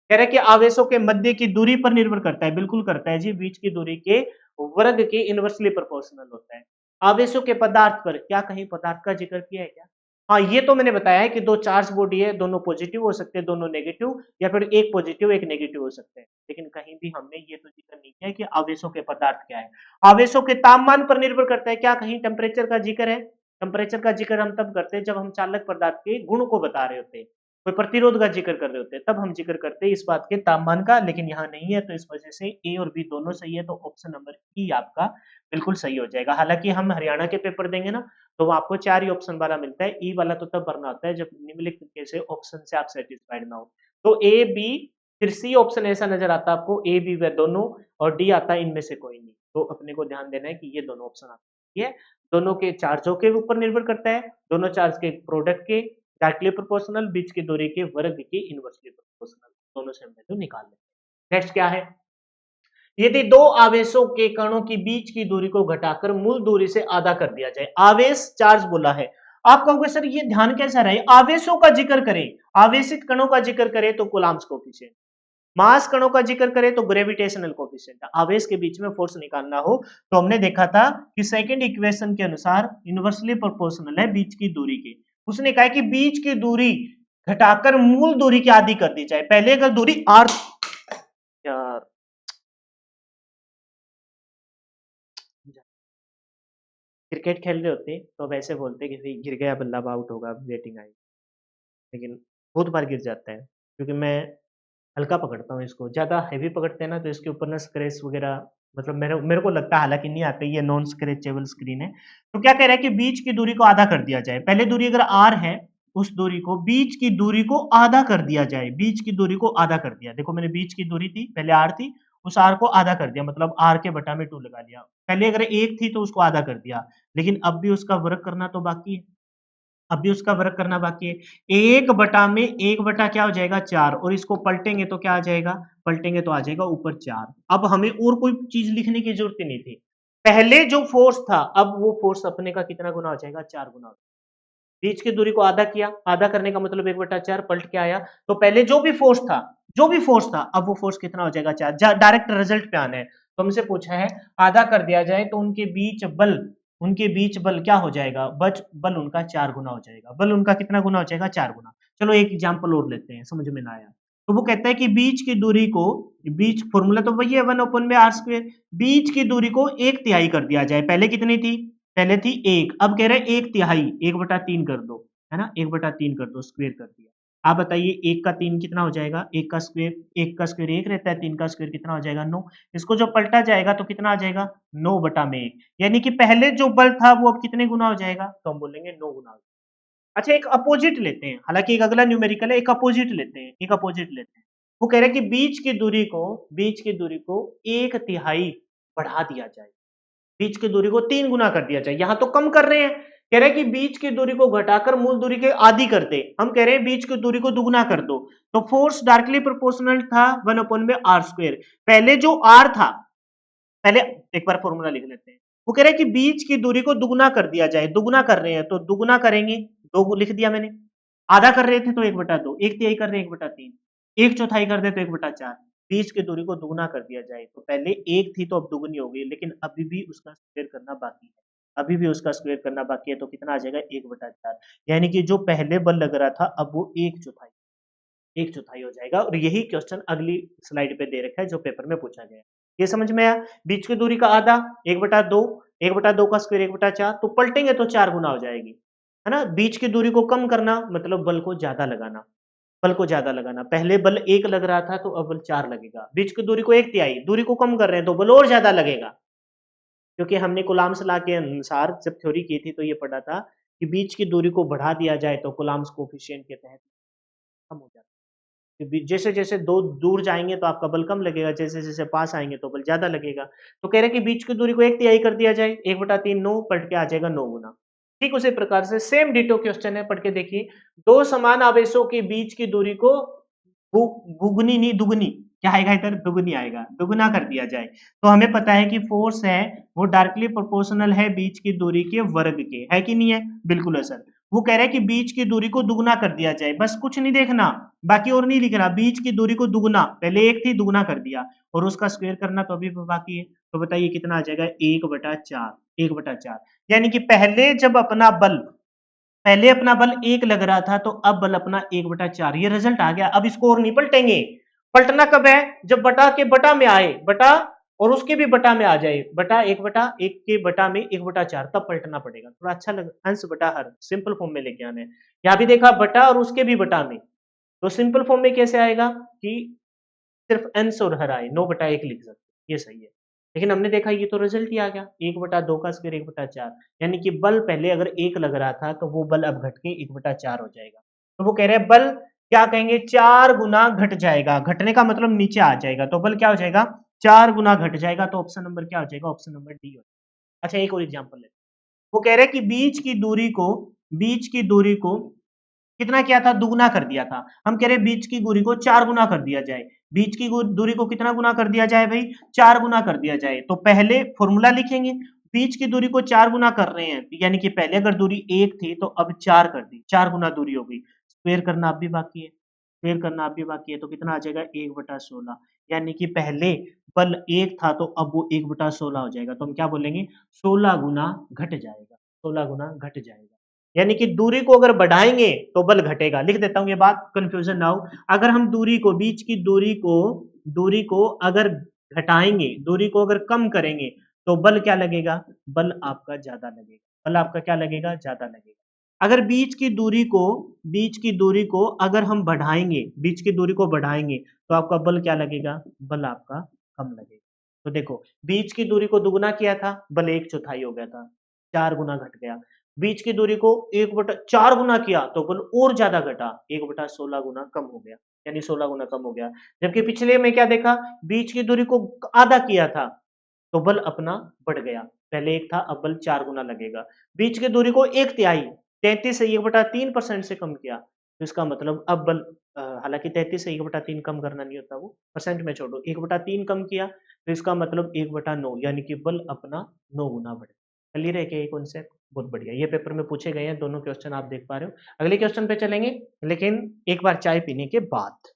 कह रहे हैं कि आवेशों के मध्य की दूरी पर निर्भर करता है, बिल्कुल करता है जी, बीच की दूरी के वर्ग के इनवर्सली प्रोपोर्शनल होता है। आवेशों के पदार्थ पर, क्या कहीं पदार्थ का जिक्र किया है क्या? हाँ, ये तो मैंने बताया है कि 2 चार्ज बॉडी है, दोनों पॉजिटिव हो सकते हैं, दोनों नेगेटिव, या फिर एक पॉजिटिव एक नेगेटिव हो सकते हैं। लेकिन कहीं भी हमने ये तो जिक्र नहीं किया कि आवेशों के पदार्थ क्या है। आवेशों के तापमान पर निर्भर करता है, क्या कहीं टेम्परेचर का जिक्र है? टेम्परेचर का जिक्र हम तब करते हैं जब हम चालक पदार्थ के गुण को बता रहे होते हैं, कोई प्रतिरोध का जिक्र कर रहे होते हैं, तब हम जिक्र करते हैं इस बात के तापमान का, लेकिन यहाँ नहीं है, तो इस वजह से ए और बी दोनों सही है, तो ऑप्शन नंबर ई आपका बिल्कुल सही हो जाएगा। हालांकि हम हरियाणा के पेपर देंगे ना, तो वो आपको 4 ही ऑप्शन वाला मिलता है, ई वाला तो तब भरना होता है जब निम्नलिखित में से ऑप्शन से आप सेटिस्फाइड ना हो। तो ए बी फिर सी ऑप्शन ऐसा नजर आता है आपको, ए बी व दोनों, और डी आता है इनमें से कोई नहीं। तो अपने को ध्यान देना है कि ये दोनों ऑप्शन आते हैं, दोनों के चार्जों के ऊपर निर्भर करता है, दोनों चार्ज के प्रोडक्ट के डायरेक्टली प्रोपोर्शनल, बीच की दूरी के वर्ग के इनवर्सली प्रोपोर्शनल, दोनों से हम वैल्यू निकाल लेंगे। नेक्स्ट क्या है? यदि 2 आवेशों के कणों की बीच की दूरी को घटाकर मूल दूरी से आधा कर दिया जाए, आवेश चार्ज बोला है। आप कहोगे सर ये ध्यान कैसा रहे, आवेशों का जिक्र करें, आवेशित कणों का जिक्र करें तो कूलम्ब्स कोफिशिएंट, मास कणों का जिक्र करें तो ग्रेविटेशनल कोफिशिएंट। आवेश के बीच में फोर्स निकालना हो तो हमने देखा था कि सेकंड इक्वेशन के अनुसार इनवर्सली प्रोपोर्शनल है बीच की दूरी के। उसने कहा कि बीच की दूरी घटाकर मूल दूरी की आधी कर दी जाए। पहले अगर दूरी आर, यार क्रिकेट खेल रहे होते तो अब ऐसे बोलते कि भाई गिर गया बल्ला, आउट होगा, बैटिंग आई। लेकिन बहुत बार गिर जाता है क्योंकि मैं हल्का पकड़ता हूँ इसको, ज्यादा हैवी पकड़ते हैं ना तो इसके ऊपर ना स्क्रैच वगैरह, मतलब मेरे को लगता है, हालांकि नहीं आते, ये नॉन स्क्रैचेबल स्क्रीन है। तो क्या कह रहा है कि बीच की दूरी को आधा कर दिया जाए। पहले दूरी अगर आर है, उस दूरी को, बीच की दूरी को आधा कर दिया जाए, बीच की दूरी को आधा कर दिया। देखो मैंने बीच की दूरी थी पहले आर थी, उस आर को आधा कर दिया, मतलब आर के बटा में 2 लगा लिया। पहले अगर 1 थी तो उसको आधा कर दिया, लेकिन अब भी उसका वर्ग करना तो बाकी है, अब भी उसका वर्ग करना बाकी है। 1 बटा में 1 बटा क्या हो जाएगा 4, और इसको पलटेंगे तो क्या आ जाएगा, पलटेंगे तो आ जाएगा ऊपर 4। अब हमें और कोई चीज लिखने की जरूरत ही नहीं थी। पहले जो फोर्स था, अब वो फोर्स अपने का कितना गुना हो जाएगा, 4 गुना। बीच की दूरी को आधा किया, आधा करने का मतलब 1/4 पलट के आया, तो पहले जो भी फोर्स था, जो भी फोर्स था, अब वो फोर्स कितना हो जाएगा 4। डायरेक्ट रिजल्ट पे आना है, तो हमसे पूछा है आधा कर दिया जाए तो उनके बीच बल क्या हो जाएगा, बल उनका 4 गुना हो जाएगा। बल उनका कितना गुना हो जाएगा, 4 गुना। चलो एक एग्जांपल और लेते हैं, समझ में ना आया तो वो कहता है कि बीच की दूरी को, बीच फॉर्मूला तो वही है 1/r², बीच की दूरी को 1/3 कर दिया जाए। पहले कितनी थी, पहले थी 1, अब कह रहे हैं 1/3, 1/3 कर दो, है ना, 1/3 कर दो, स्क्वायर कर दिया। आप बताइए 1 का 3 कितना हो जाएगा, 1 का स्क्वायर 1 रहता है, 3 का स्क्वायर कितना हो जाएगा 9। इसको जो पलटा जाएगा तो कितना आ जाएगा 9/1, यानी कि पहले जो बल था वो अब कितने गुना हो जाएगा, तो हम बोलेंगे 9 गुना। अच्छा एक अपोजिट लेते हैं, हालांकि एक अगला न्यूमेरिकल है, एक अपोजिट लेते हैं, एक अपोजिट लेते हैं। वो कह रहे हैं कि बीच की दूरी को 1/3 बढ़ा दिया जाए, बीच की दूरी को 3 गुना कर दिया जाए। यहां तो कम कर रहे हैं, कह रहे हैं कि बीच की दूरी को घटाकर मूल दूरी के आधी कर दे। हम कह रहे हैं बीच की दूरी को दुगुना कर दो, तो फोर्स डायरेक्टली प्रोपोर्शनल था 1/r²। पहले जो r था, पहले एक बार फॉर्मूला लिख लेते हैं। वो कह रहे हैं कि बीच की दूरी को दुगुना कर दिया जाए, दुगुना कर रहे हैं तो दुगुना करेंगे, दो लिख दिया मैंने। आधा कर रहे थे तो 1/2, 1/3 कर रहे हैं 1/3, 1/4 कर दे तो 1/4। बीच की दूरी को दुगुना कर दिया जाए, तो पहले 1 थी तो अब दुगुनी हो गई, लेकिन अभी भी उसका स्क्वायर करना बाकी है, अभी भी उसका स्क्वायर करना बाकी है, तो कितना आ जाएगा 1/4। यानी कि जो पहले बल लग रहा था अब वो 1/4 हो जाएगा। और यही क्वेश्चन अगली स्लाइड पे दे रखा है जो पेपर में पूछा गया है। ये समझ में आया, बीच की दूरी का आधा 1/2, 1/2 का स्क्वायर 1/4, तो पलटेंगे तो 4 गुना हो जाएगी, है ना। बीच की दूरी को कम करना मतलब बल को ज्यादा लगाना, बल को ज्यादा लगाना। पहले बल 1 लग रहा था तो अब बल 4 लगेगा। बीच की दूरी को 1/3, दूरी को कम कर रहे हैं तो बल और ज्यादा लगेगा, क्योंकि हमने कूलाम्स लॉ के अनुसार जब थ्योरी की थी तो ये पढ़ा था कि बीच की दूरी को बढ़ा दिया जाए तो कूलाम्स कोफिशिएंट के तहत कम हो जाता है। जैसे जैसे दो दूर जाएंगे तो आपका बल कम लगेगा, जैसे जैसे पास आएंगे तो बल ज्यादा लगेगा। तो कह रहे हैं कि बीच की दूरी को 1/3 कर दिया जाए, 1/3 9 पलट के आ जाएगा 9 गुना। ठीक उसी प्रकार से सेम डिटो क्वेश्चन है, पढ़ के देखिए। दो समान आवेशों के बीच की दूरी को गुगनी नहीं दुगनी, क्या आएगा इधर, दुगनी आएगा, दुगना कर दिया जाए। तो हमें पता है कि फोर्स है वो डायरेक्टली प्रोपोर्शनल है बीच की दूरी के वर्ग के, है कि नहीं है, बिल्कुल है सर। वो कह रहे हैं कि बीच की दूरी को दुगना कर दिया जाए, बस कुछ नहीं देखना, बाकी और नहीं लिखना, बीच की दूरी को दुगना, पहले 1 थी दुगना कर दिया, और उसका स्क्वायर करना तो अभी भी बाकी है। तो बताइए कितना आ जाएगा 1/4, 1/4। यानी कि पहले अपना बल 1 लग रहा था तो अब बल अपना 1/4, ये रिजल्ट आ गया। अब इसको और नहीं पलटेंगे, पलटना कब है, जब बटा के बटा में आए, बटा और उसके भी बटा में आ जाए, बटा 1/1 के बटा में 1/4, तब पलटना पड़ेगा। थोड़ा अच्छा लग, अंश बटा हर सिंपल फॉर्म में लेके आने। यहां भी देखा बटा और उसके भी बटा में, तो सिंपल फॉर्म में कैसे आएगा कि सिर्फ अंश और हर आए, 9/1 लिख सकते, ये सही है। लेकिन हमने देखा ये तो रिजल्ट ही आ गया, 1/2 का स्क्वायर 1/4, यानी कि बल पहले अगर 1 लग रहा था तो वो बल अब घट के 1/4 हो जाएगा। तो वो कह रहे हैं बल क्या कहेंगे 4 गुना घट जाएगा, घटने का मतलब नीचे आ जाएगा, तो बल क्या हो जाएगा 4 गुना घट जाएगा। तो ऑप्शन नंबर क्या हो जाएगा, ऑप्शन नंबर डी हो जाएगा। अच्छा एक और एग्जाम्पल लेते हैं। वो कह रहे हैं कि बीच की दूरी को कितना किया था, दुगुना कर दिया था। हम कह रहे हैं बीच की दूरी को 4 गुना कर दिया जाए। बीच की दूरी को कितना गुना कर दिया जाए भाई, 4 गुना कर दिया जाए। तो पहले फॉर्मूला लिखेंगे, बीच की दूरी को 4 गुना कर रहे हैं, यानी कि पहले अगर दूरी 1 थी तो अब 4 कर दी, 4 गुना दूरी हो गई। स्क्वायर करना अब भी बाकी है, स्क्वायर करना अब भी बाकी है, तो कितना आ जाएगा 1/16, यानी कि पहले बल 1 था तो अब वो 1/16 हो जाएगा। तो हम क्या बोलेंगे 16 गुना घट जाएगा, 16 गुना घट जाएगा। यानी कि दूरी को अगर बढ़ाएंगे तो बल घटेगा। लिख देता हूं ये बात, कंफ्यूजन ना हो। अगर हम दूरी को, बीच की दूरी को अगर घटाएंगे, दूरी को अगर कम करेंगे तो बल क्या लगेगा, बल आपका ज्यादा लगेगा, बल आपका क्या लगेगा, ज्यादा लगेगा। अगर बीच की दूरी को अगर हम बढ़ाएंगे, बीच की दूरी को बढ़ाएंगे तो आपका बल क्या लगेगा, बल आपका कम लगेगा। तो देखो बीच की दूरी को दुगुना किया था, बल 1/4 हो गया था, 4 गुना घट गया। बीच की दूरी को 1/4 गुना किया तो बल और ज्यादा घटा, 1/16 गुना कम हो गया, यानी 16 गुना कम हो गया। जबकि पिछले में क्या देखा, बीच की दूरी को आधा किया था तो बल अपना बढ़ गया, पहले 1 था अब बल 4 गुना लगेगा। बीच की दूरी को 1/3 33 से 1/3% से कम किया तो इसका मतलब अब बल हालांकि 33 से 1/3 कम करना नहीं होता, वो परसेंट में छोड़ो, 1/3 कम किया तो इसका मतलब 1/9 यानी कि बल अपना 9 गुना बढ़े। क्लियर है क्या ये कॉन्सेप्ट? बहुत बढ़िया, ये पेपर में पूछे गए हैं, दोनों क्वेश्चन आप देख पा रहे हो। अगले क्वेश्चन पे चलेंगे, लेकिन एक बार चाय पीने के बाद।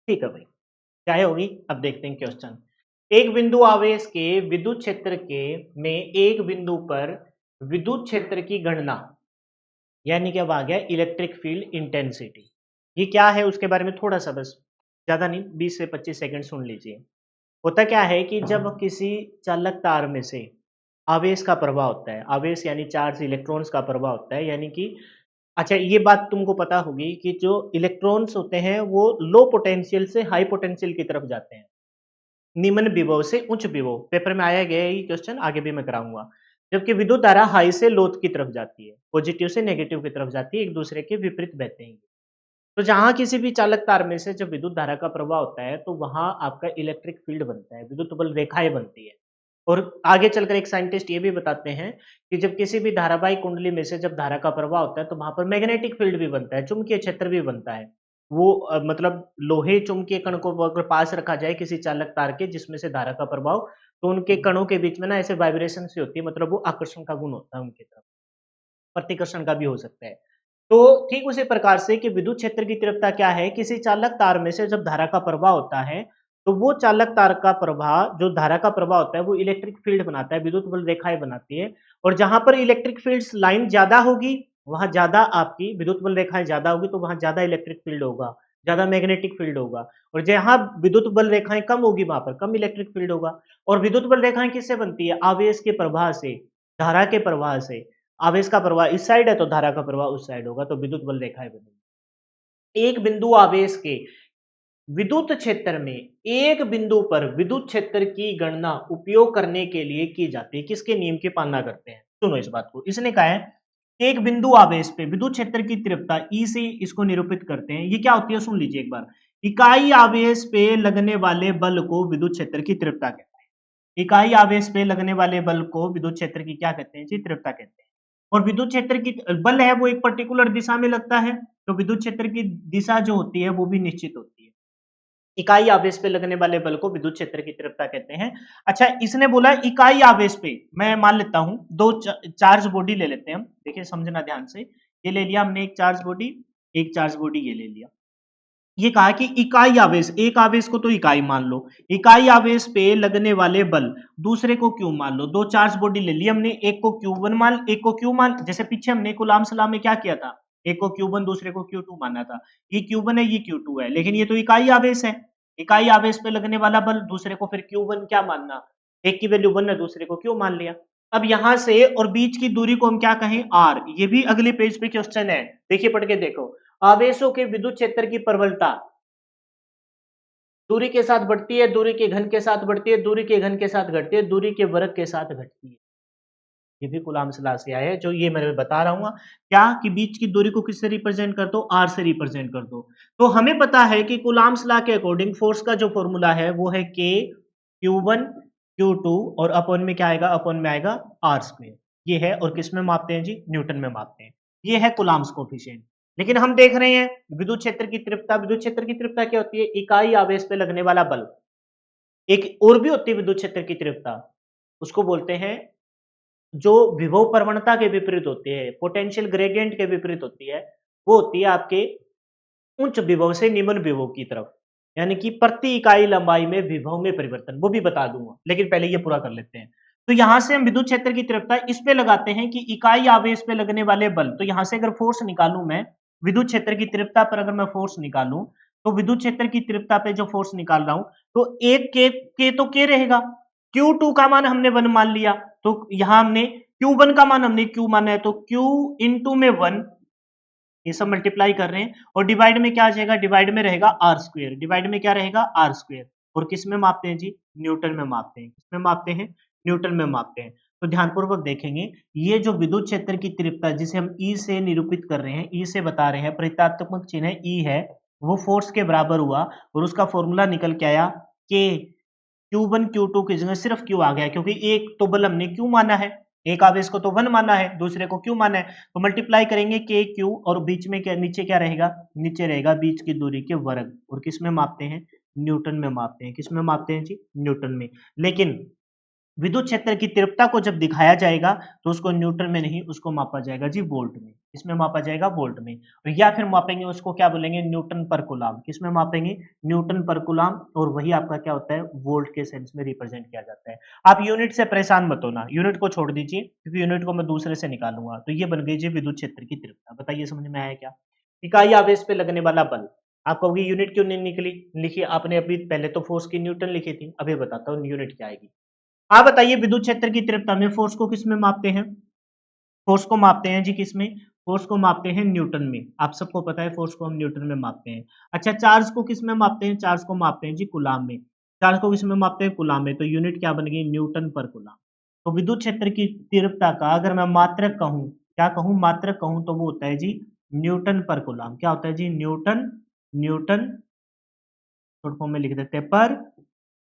ठीक है भाई, चाय होगी, अब देखते हैं क्वेश्चन। एक बिंदु आवेश के विद्युत क्षेत्र के में एक बिंदु पर विद्युत क्षेत्र की गणना, यानी कि अब आ गया इलेक्ट्रिक फील्ड इंटेंसिटी। ये क्या है उसके बारे में थोड़ा सा, बस ज्यादा नहीं, 20 से 25 सेकंड सुन लीजिए। होता क्या है कि जब किसी चालक तार में से आवेश का प्रवाह होता है, आवेश यानी चार्ज, इलेक्ट्रॉन्स का प्रवाह होता है, यानी कि अच्छा ये बात तुमको पता होगी कि जो इलेक्ट्रॉन्स होते हैं वो लो पोटेंशियल से हाई पोटेंशियल की तरफ जाते हैं, निम्न विभव से उच्च विभव, पेपर में आया गया ये क्वेश्चन, आगे भी मैं कराऊंगा। जबकि विद्युत धारा हाई से लो की तरफ जाती है, पॉजिटिव से नेगेटिव की तरफ जाती है, एक दूसरे के विपरीत बहते हैं। तो जहां किसी भी चालक तार में से जब विद्युत धारा का प्रवाह होता है तो वहां आपका इलेक्ट्रिक फील्ड बनता है, विद्युत बल रेखाएं बनती है। और आगे चलकर एक साइंटिस्ट ये भी बताते हैं कि जब किसी भी धारावाहिक कुंडली में से जब धारा का प्रवाह होता है तो वहां पर मैग्नेटिक फील्ड भी बनता है, चुंबकीय क्षेत्र भी बनता है। वो मतलब लोहे चुंबकीय कण को अगर पास रखा जाए किसी चालक तार के जिसमें से धारा का प्रभाव, तो उनके कणों के बीच में ना ऐसे वाइब्रेशन सी होती है, मतलब वो आकर्षण का गुण होता है उनकी तरफ, प्रतिकर्षण का भी हो सकता है। तो ठीक उसी प्रकार से कि विद्युत क्षेत्र की तीव्रता क्या है, किसी चालक तार में से जब धारा का प्रवाह होता है तो वो चालक तार का प्रवाह, जो धारा का प्रवाह होता है वो इलेक्ट्रिक फील्ड बनाता है, विद्युत बल रेखाएं बनाती है। और जहां पर इलेक्ट्रिक फील्ड लाइन ज्यादा होगी, वहां ज्यादा आपकी विद्युत बल रेखाएं ज्यादा होगी तो वहां ज्यादा इलेक्ट्रिक फील्ड होगा, ज्यादा मैग्नेटिक फील्ड होगा। और जहां विद्युत बल रेखाएं कम होगी वहां पर कम इलेक्ट्रिक फील्ड होगा। और विद्युत बल रेखाएं किससे बनती है? आवेश के प्रवाह से, धारा के प्रवाह से। आवेश का प्रवाह इस साइड है तो धारा का प्रवाह उस साइड होगा, तो विद्युत बल रेखाएं बनेगी। एक बिंदु आवेश के विद्युत क्षेत्र में एक बिंदु पर विद्युत क्षेत्र की गणना उपयोग करने के लिए की जाती है, किसके नियम की पालना करते हैं? सुनो इस बात को, इसने कहा है एक बिंदु आवेश पे विद्युत क्षेत्र की तीव्रता ई से इसको निरूपित करते हैं। ये क्या होती है सुन लीजिए एक बार। इकाई आवेश पे लगने वाले बल को विद्युत क्षेत्र की तीव्रता कहते हैं। इकाई आवेश पे लगने वाले बल को विद्युत क्षेत्र की क्या कहते हैं जी? तीव्रता कहते हैं। और विद्युत क्षेत्र की बल है वो एक पर्टिकुलर दिशा में लगता है, तो विद्युत क्षेत्र की दिशा जो होती है वो भी निश्चित होती है। इकाई आवेश पे लगने वाले बल को विद्युत क्षेत्र की तीव्रता कहते हैं। अच्छा इसने बोला इकाई आवेश पे, मैं मान लेता हूं दो चार्ज बॉडी ले लेते हैं हम, देखिए समझना ध्यान से। ये ले लिया हमने एक चार्ज बॉडी, एक चार्ज बॉडी ये ले लिया। ये कहा कि इकाई आवेश, एक आवेश को तो इकाई मान लो, इकाई आवेश पे लगने वाले बल दूसरे को क्यू मान लो। दो चार्ज बॉडी ले ली हमने, एक को Q1 मान, एक को Q मान, जैसे पीछे हमने कूलाम सलाह में क्या किया था, एक को Q1 दूसरे को Q2 माना था। ये Q1 है ये Q2 है, लेकिन ये तो इकाई आवेश है। इकाई आवेश पे लगने वाला बल दूसरे को फिर Q1 क्या मानना, एक की वैल्यू 1 है दूसरे को Q मान लिया। अब यहां से और बीच की दूरी को हम क्या कहें? R। ये भी अगले पेज पे क्वेश्चन है, देखिए पढ़ के देखो। आवेशों के विद्युत क्षेत्र की प्रबलता दूरी के साथ बढ़ती है, दूरी के घन के साथ बढ़ती है, दूरी के घन के साथ घटती है, दूरी के वर्ग के साथ घटती है। ये भी कूलाम से लास्ट आया है, जो ये मैं बता रहा हूँ क्या कि बीच की दूरी को किससे रिप्रेजेंट कर दो? आर से रिप्रेजेंट कर दो। तो हमें पता है कि कूलाम लॉ के अकॉर्डिंग फोर्स का जो फॉर्मूला है वो है के Q1 Q2 और अपॉन में क्या आएगा? अपॉन में आएगा आर स्क्वायर। ये है, और किस में मापते हैं जी? न्यूटन में मापते हैं। ये है कूलाम्स कोफिशिएंट। लेकिन हम देख रहे हैं विद्युत क्षेत्र की तीव्रता, विद्युत क्षेत्र की तीव्रता क्या होती है? इकाई आवेश पे लगने वाला बल। एक और भी होती है विद्युत क्षेत्र की तीव्रता, उसको बोलते हैं, जो विभव प्रवणता के विपरीत होती है, पोटेंशियल ग्रेडियंट के विपरीत होती है, वो होती है आपके उच्च विभव से निम्न विभव की तरफ, यानी कि प्रति इकाई लंबाई में विभव में परिवर्तन, वो भी बता दूंगा, लेकिन पहले ये पूरा कर लेते हैं। तो यहां से हम विद्युत क्षेत्र की तीव्रता इस पे लगाते हैं कि इकाई आवेश पे लगने वाले बल। तो यहां से अगर फोर्स निकालूं मैं, विद्युत क्षेत्र की तीव्रता पर अगर मैं फोर्स निकालूं, तो विद्युत क्षेत्र की तीव्रता पे जो फोर्स निकाल रहा हूं, तो एक के तो के रहेगा, Q2 का मान हमने 1 मान लिया, तो यहां हमने Q1 का मान हमने Q माना है, तो Q इंटू में 1, ये सब मल्टीप्लाई कर रहे हैं, और डिवाइड में क्या आ जाएगा? डिवाइड में रहेगा आर स्क्वायर, डिवाइड में क्या रहेगा? R square. और किस में मापते हैं जी? न्यूटन में मापते हैं। किस में मापते हैं? न्यूटन में मापते हैं। तो ध्यानपूर्वक देखेंगे, ये जो विद्युत क्षेत्र की तीव्रता जिसे हम ई से निरूपित कर रहे हैं, ई से बता रहे हैं, प्रतीकात्मक चिन्ह ई है, वो फोर्स के बराबर हुआ और उसका फॉर्मूला निकल के आया के Q1 Q2 की जगह सिर्फ Q आ गया क्योंकि एक तो बल हमने Q माना है, एक आवेश को तो 1 माना है, दूसरे को Q माना है, तो मल्टीप्लाई करेंगे K Q और बीच में क्या, नीचे क्या रहेगा, नीचे रहेगा बीच की दूरी के वर्ग। और किस में मापते हैं, न्यूटन में मापते हैं। किस में मापते हैं जी, न्यूटन में। लेकिन विद्युत क्षेत्र की तीव्रता को जब दिखाया जाएगा तो उसको न्यूटन में नहीं, उसको मापा जाएगा जी वोल्ट में। इसमें मापा जाएगा वोल्ट में, और या फिर मापेंगे उसको, क्या बोलेंगे, न्यूटन पर कूलाम। किसमें मापेंगे, न्यूटन पर कूलाम, और वही आपका क्या होता है, वोल्ट के सेंस में रिप्रेजेंट किया जाता है। आप यूनिट से परेशान मत होना, यूनिट को छोड़ दीजिए क्योंकि यूनिट को मैं दूसरे से निकालूंगा। तो ये बन गई जी विद्युत क्षेत्र की तीव्रता। बताइए समझ में आया क्या। इकाई आवेश पे लगने वाला बल। आप कहोगे यूनिट क्यों नहीं निकली, लिखिए आपने अभी, पहले तो फोर्स की न्यूटन लिखी थी, अभी बताता हूँ यूनिट क्या आएगी। आप बताइए विद्युत क्षेत्र की तीव्रता में फोर्स को किसमें मापते हैं, फोर्स को मापते हैं जी किसमें, फोर्स को मापते हैं न्यूटन में। आप सबको पता है फोर्स को हम न्यूटन में मापते हैं। अच्छा, चार्ज को किसमें मापते हैं, चार्ज को मापते हैं जी कूलाम में। चार्ज को किसमें मापते हैं, कूलाम में। तो यूनिट क्या बन गई, न्यूटन पर कूलाम। तो विद्युत क्षेत्र की तीव्रता का अगर मैं मात्रक कहूं, क्या कहूं, मात्रक कहूं, तो वो होता है जी न्यूटन पर कूलाम। क्या होता है जी, न्यूटन, न्यूटन शॉर्ट फॉर्म में लिख देते हैं पर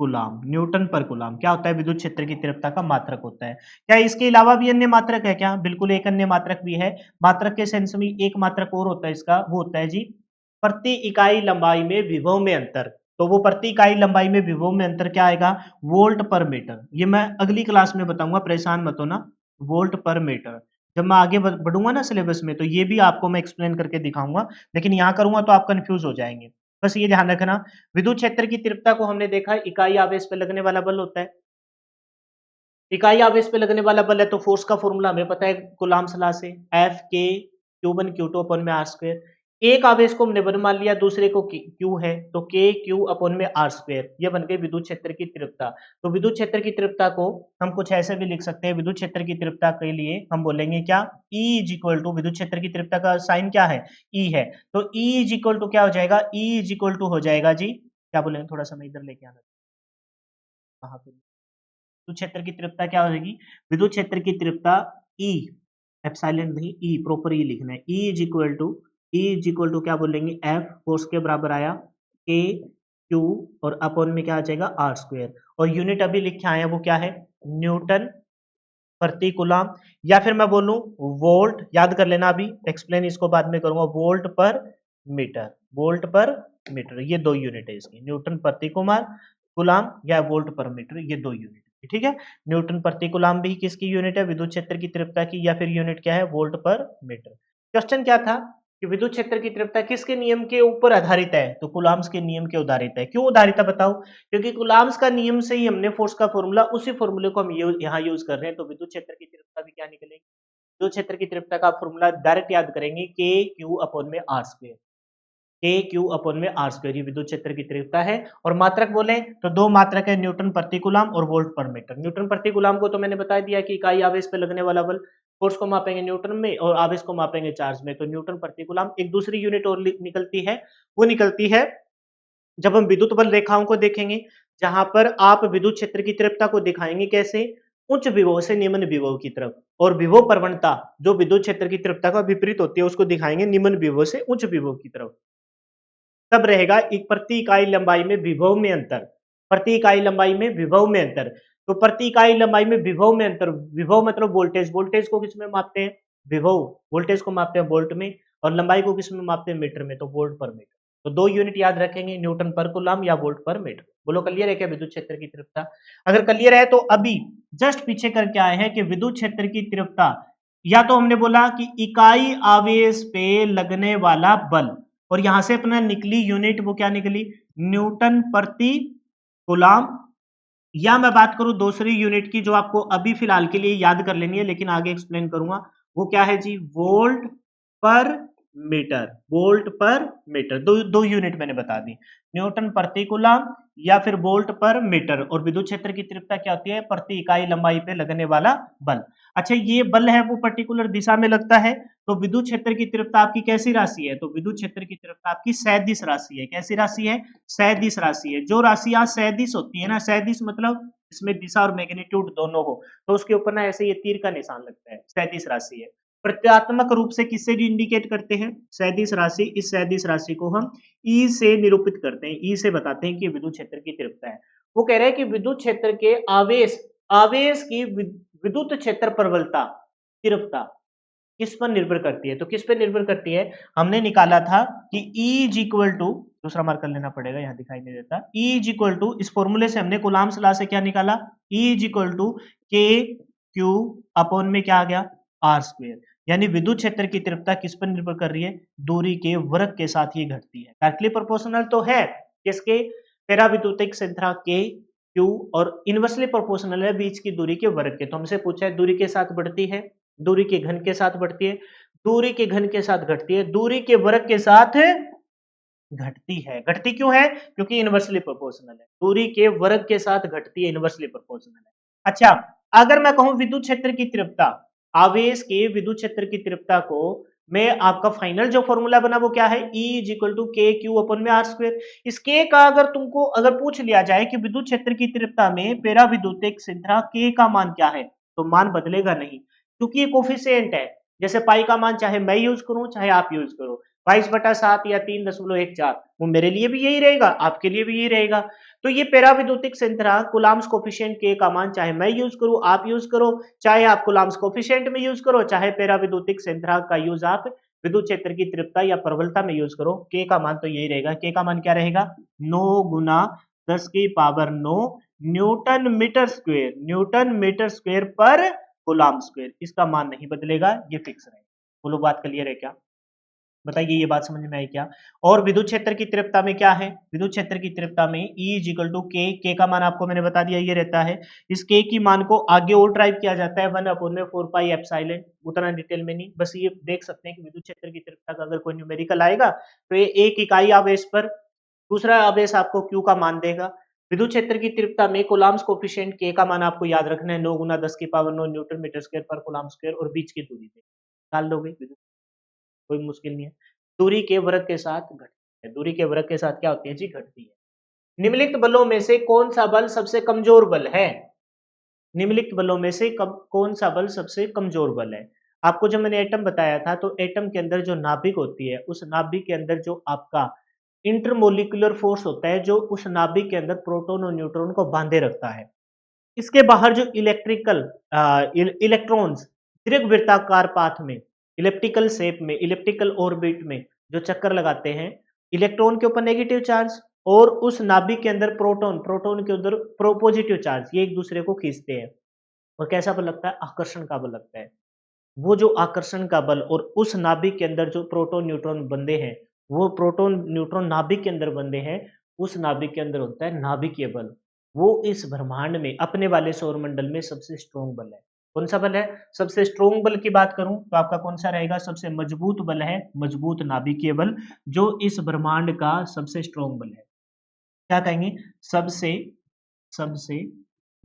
कूलाम। न्यूटन पर कूलाम क्या होता है, विद्युत क्षेत्र की तीव्रता का मात्रक होता है। क्या इसके अलावा भी अन्य मात्रक है क्या, बिल्कुल एक अन्य मात्रक भी है। मात्रक के सेंस में एक मात्रक और होता है इसका, वो होता है जी प्रति इकाई लंबाई में विभव में अंतर। तो वो प्रति इकाई लंबाई में विभव में अंतर क्या आएगा, वोल्ट पर मीटर। ये मैं अगली क्लास में बताऊंगा, परेशान मत होना, वोल्ट पर मीटर। जब मैं आगे बढ़ूंगा ना सिलेबस में, तो ये भी आपको मैं एक्सप्लेन करके दिखाऊंगा, लेकिन यहाँ करूंगा तो आप कंफ्यूज हो जाएंगे। बस ये ध्यान रखना, विद्युत क्षेत्र की तीव्रता को हमने देखा इकाई आवेश पे लगने वाला बल होता है। इकाई आवेश पे लगने वाला बल है तो फोर्स का फॉर्मूला हमें पता है कूलाम्स लॉ से, एफ के Q1 Q2 अपन में आर स्क्वायर। एक आवेश को हमने वन मान लिया, दूसरे को क्यू है, तो के क्यू अपन में आर स्क्वायर। ये बन गई विद्युत क्षेत्र की तीव्रता। तो विद्युत क्षेत्र की तीव्रता को हम कुछ ऐसे भी लिख सकते हैं, विद्युत क्षेत्र की तीव्रता के लिए हम बोलेंगे क्या, E इज इक्वल टू, विद्युत क्षेत्र की तीव्रता का साइन क्या है, E है, तो E इज इक्वल टू क्या हो जाएगा, E इज इक्वल टू हो जाएगा जी, क्या बोलेंगे, थोड़ा सा मैं इधर लेके आना, कहाँ पे, विद्युत क्षेत्र की तीव्रता क्या हो जाएगी, विद्युत क्षेत्र की तीव्रता E, एप्सिलॉन नहीं, E प्रॉपर E लिखना है, E इज इक्वल टू क्या बोलेंगे, F फोर्स के बराबर आया K Q और अपॉन में क्या आ जाएगा आर स्क्वायर, और यूनिट अभी लिख के आए हैं वो क्या है, न्यूटन प्रति कूलाम, या फिर मैं बोलूं वोल्ट, याद कर लेना, अभी एक्सप्लेन इसको बाद में करूंगा, वोल्ट पर मीटर, वोल्ट पर मीटर, ये दो यूनिट है इसकी, न्यूटन प्रति कूलाम या वोल्ट पर मीटर, ये दो यूनिट है, ठीक है। न्यूटन प्रति कूलाम भी किसकी यूनिट है, विद्युत क्षेत्र की तीव्रता की, या फिर यूनिट क्या है, वोल्ट पर मीटर। क्वेश्चन क्या था कि विद्युत क्षेत्र की तीव्रता किसके नियम के ऊपर आधारित है, तो कूलाम्स के नियम के आधारित है। क्यों आधारित है बताओ, क्योंकि कूलाम्स का नियम से ही हमने फोर्स का फॉर्मूला, उसी फॉर्मूले को हम यहाँ यूज कर रहे हैं। तो विद्युत क्षेत्र की तीव्रता भी क्या निकलेगी, विद्युत क्षेत्र की तीव्रता का फॉर्मूला डायरेक्ट याद करेंगे, के क्यू अपॉन में आर स्क्वायर, के क्यू अपॉन में आर स्क्वायर, ये विद्युत क्षेत्र की तीव्रता है। और मात्रक बोले तो दो मात्रक है, न्यूटन प्रति कूलाम और वोल्ट पर मीटर। न्यूटन प्रति कूलाम को तो मैंने बता दिया कि इकाई आवेश पे लगने वाला बल, फोर्स को मापेंगे न्यूटन में और आवेश को मापेंगे चार्ज में, तो न्यूटन प्रति कूलाम। एक दूसरी यूनिट और निकलती है, वो निकलती है जब हम विद्युत बल रेखाओं को देखेंगे, जहां पर आप विद्युत क्षेत्र की तीव्रता को दिखाएंगे कैसे, उच्च विभव से निम्न विभव की तरफ, और विभव प्रवणता जो विद्युत क्षेत्र की तीव्रता का विपरीत होती है उसको दिखाएंगे निम्न विभव से उच्च विभव की तरफ। तब रहेगा एक प्रति इकाई लंबाई में विभव में अंतर, प्रति इकाई लंबाई में विभव में अंतर। तो प्रति इकाई लंबाई में विभव में अंतर, विभव मतलब वोल्टेज, वोल्टेज को किसमें मापते हैं, विभव, वोल्टेज को मापते हैं वोल्ट में, और लंबाई को किसमें मापते हैं, मीटर में, तो वोल्ट पर मीटर। तो दो यूनिट याद रखेंगे, न्यूटन पर कूलम या वोल्ट पर मीटर। बोलो क्लियर है क्या विद्युत क्षेत्र की तीव्रता। अगर क्लियर है तो अभी जस्ट पीछे करके आए हैं कि विद्युत क्षेत्र की तीव्रता, या तो हमने बोला कि इकाई आवेश पे लगने वाला बल, और यहां से अपना निकली यूनिट वो क्या निकली, न्यूटन प्रति कूलाम, या मैं बात करूं दूसरी यूनिट की जो आपको अभी फिलहाल के लिए याद कर लेनी है लेकिन आगे एक्सप्लेन करूंगा, वो क्या है जी, वोल्ट पर मीटर, वोल्ट पर मीटर। दो यूनिट मैंने बता दी, न्यूटन प्रति कूलाम या फिर वोल्ट पर मीटर। और विद्युत क्षेत्र की तीव्रता क्या होती है, प्रति इकाई लंबाई पे लगने वाला बल। अच्छा, ये बल है वो पर्टिकुलर दिशा में लगता है, तो विद्युत क्षेत्र की तीव्रता आपकी कैसी राशि है, तो विद्युत क्षेत्र की तीव्रता आपकी सैदिश राशि है। कैसी राशि है, सैदिश राशि है। जो राशि आज सैदिश होती है ना, सैदिश मतलब इसमें दिशा और मैग्नीट्यूड दोनों हो, तो उसके ऊपर ना ऐसे ये तीर का निशान लगता है, सदिश राशि है। प्रत्यात्मक रूप से किससे इंडिकेट करते हैं? सदिश राशि। इस सदिश राशि को हम ई से निरूपित करते हैं, ई से बताते हैं कि विद्युत क्षेत्र की तीव्रता है। वो कह रहे हैं कि विद्युत क्षेत्र के आवेश आवेश की विद्युत क्षेत्र प्रबलता तीव्रता किस पर निर्भर करती है? तो किस पर निर्भर करती है? हमने निकाला था कि E इज इक्वल टू, दूसरा मार्कर लेना पड़ेगा, यहां दिखाई नहीं देता। E इज इक्वल टू, इस फॉर्मूले से हमने कूलाम्स लॉ से क्या निकाला? E is equal to K Q upon में क्या आ गया? R square. यानी विद्युत क्षेत्र की तीव्रता किस पर निर्भर कर रही है? दूरी के वर्ग के साथ ये घटती है। डायरेक्टली प्रोपोर्शनल तो है किसके? पराविद्युतिक श्रृंखला के क्यू, और इनवर्सली प्रोपोर्शनल है बीच की दूरी के वर्ग के। तो हमसे पूछा है दूरी के साथ बढ़ती है, दूरी के घन के साथ बढ़ती है, दूरी के घन के साथ घटती है, दूरी के वर्ग के साथ घटती है। घटती क्यों है? क्योंकि इनवर्सली प्रोपोर्शनल है। दूरी के वर्ग के साथ घटती है, इनवर्सली प्रोपोर्शनल है। अच्छा, अगर मैं कहूं विद्युत क्षेत्र की तीव्रता, आवेश के विद्युत क्षेत्र की तीव्रता को मैं, आपका फाइनल जो फॉर्मूला बना वो क्या है? E is equal to K Q अपन में आर स्क्वेयर। इस के का अगर तुमको अगर पूछ लिया जाए कि विद्युत क्षेत्र की तीव्रता में पेरा विद्युतिक श्रृंखला के का मान क्या है, तो मान बदलेगा नहीं, क्योंकि ये कोफिशिएंट है। जैसे पाई का मान चाहे मैं यूज करूं चाहे आप यूज करो, 22/7 या 3.14, वो मेरे लिए भी यही रहेगा, आपके लिए भी यही रहेगा। तो ये पेराविद्युतिक श्रृंखला कूलाम्स कोफिशिएंट के का मान चाहे मैं यूज करूं आप यूज करो, चाहे आप कूलाम्स कोफिशिएंट में यूज करो, चाहे पेराविद्युतिक श्रृंखला का यूज आप विद्युत क्षेत्र की तीव्रता या प्रबलता में यूज करो, के का मान तो यही रहेगा। के का मान क्या रहेगा? 9 गुना 10 की power 9 newton metre square, newton metre square per coulomb square. इसका मान नहीं बदलेगा, ये फिक्स रहेगा। बोलो बात क्लियर है क्या? बताइए ये बात समझ में आई क्या? और विद्युत क्षेत्र की तीव्रता में क्या है? विद्युत क्षेत्र की तीव्रता में E इज इक्वल टू के का मान आपको मैंने बता दिया ये रहता है। इस के की मान को आगे और ड्राइव किया जाता है 1/4πε, उतना डिटेल में नहीं, बस ये देख सकते हैं कि विद्युत क्षेत्र की तीव्रता का अगर कोई न्यूमेरिकल आएगा तो ये एक इकाई आवेश पर दूसरा आवेश आपको Q का मान देगा। विद्युत क्षेत्र की तीव्रता में कूलाम्स कोफिशिएंट K का मान आपको याद रखना है 9 गुना 10 की power 9 newton metre square per coulomb square, और बीच की दूरी निकाल लोगे, कोई मुश्किल नहीं है। दूरी के वर्ग के साथ घटती है, दूरी के वर्ग के साथ क्या होती है जी? घटती है। निम्नलिखित बलों में से कौन सा बल सबसे कमजोर बल है? निम्नलिखित बलों में से कौन सा बल सबसे कमजोर बल है? आपको जब मैंने एटम बताया था तो एटम के अंदर जो नाभिक होती है, उस नाभिक के अंदर जो आपका इंटरमोलिकुलर फोर्स होता है, जो उस नाभिक के अंदर प्रोटॉन और न्यूट्रॉन को बांधे रखता है। इसके बाहर जो इलेक्ट्रॉन्स दीर्घवृत्ताकार पाथ में, इलिप्टिकल शेप में, इलिप्टिकल ऑर्बिट में जो चक्कर लगाते हैं, इलेक्ट्रॉन के ऊपर नेगेटिव चार्ज और उस नाभिक के अंदर प्रोटॉन, प्रोटॉन के अंदर पॉजिटिव चार्ज, ये एक दूसरे को खींचते हैं। और कैसा बल लगता है? आकर्षण का बल लगता है। वो जो आकर्षण का बल और उस नाभिक के अंदर जो प्रोटॉन न्यूट्रॉन बंधे हैं, वो प्रोटॉन न्यूट्रॉन नाभिक के अंदर बंधे हैं, उस नाभिक के अंदर होता है नाभिकीय बल। वो इस ब्रह्मांड में अपने वाले सौरमंडल में सबसे स्ट्रॉन्ग बल है। कौन सा बल है? सबसे स्ट्रॉन्ग बल की बात करूं तो आपका कौन सा रहेगा? सबसे मजबूत बल है मजबूत नाभिकीय बल, जो इस ब्रह्मांड का सबसे स्ट्रॉन्ग बल है। क्या कहेंगे? सबसे सबसे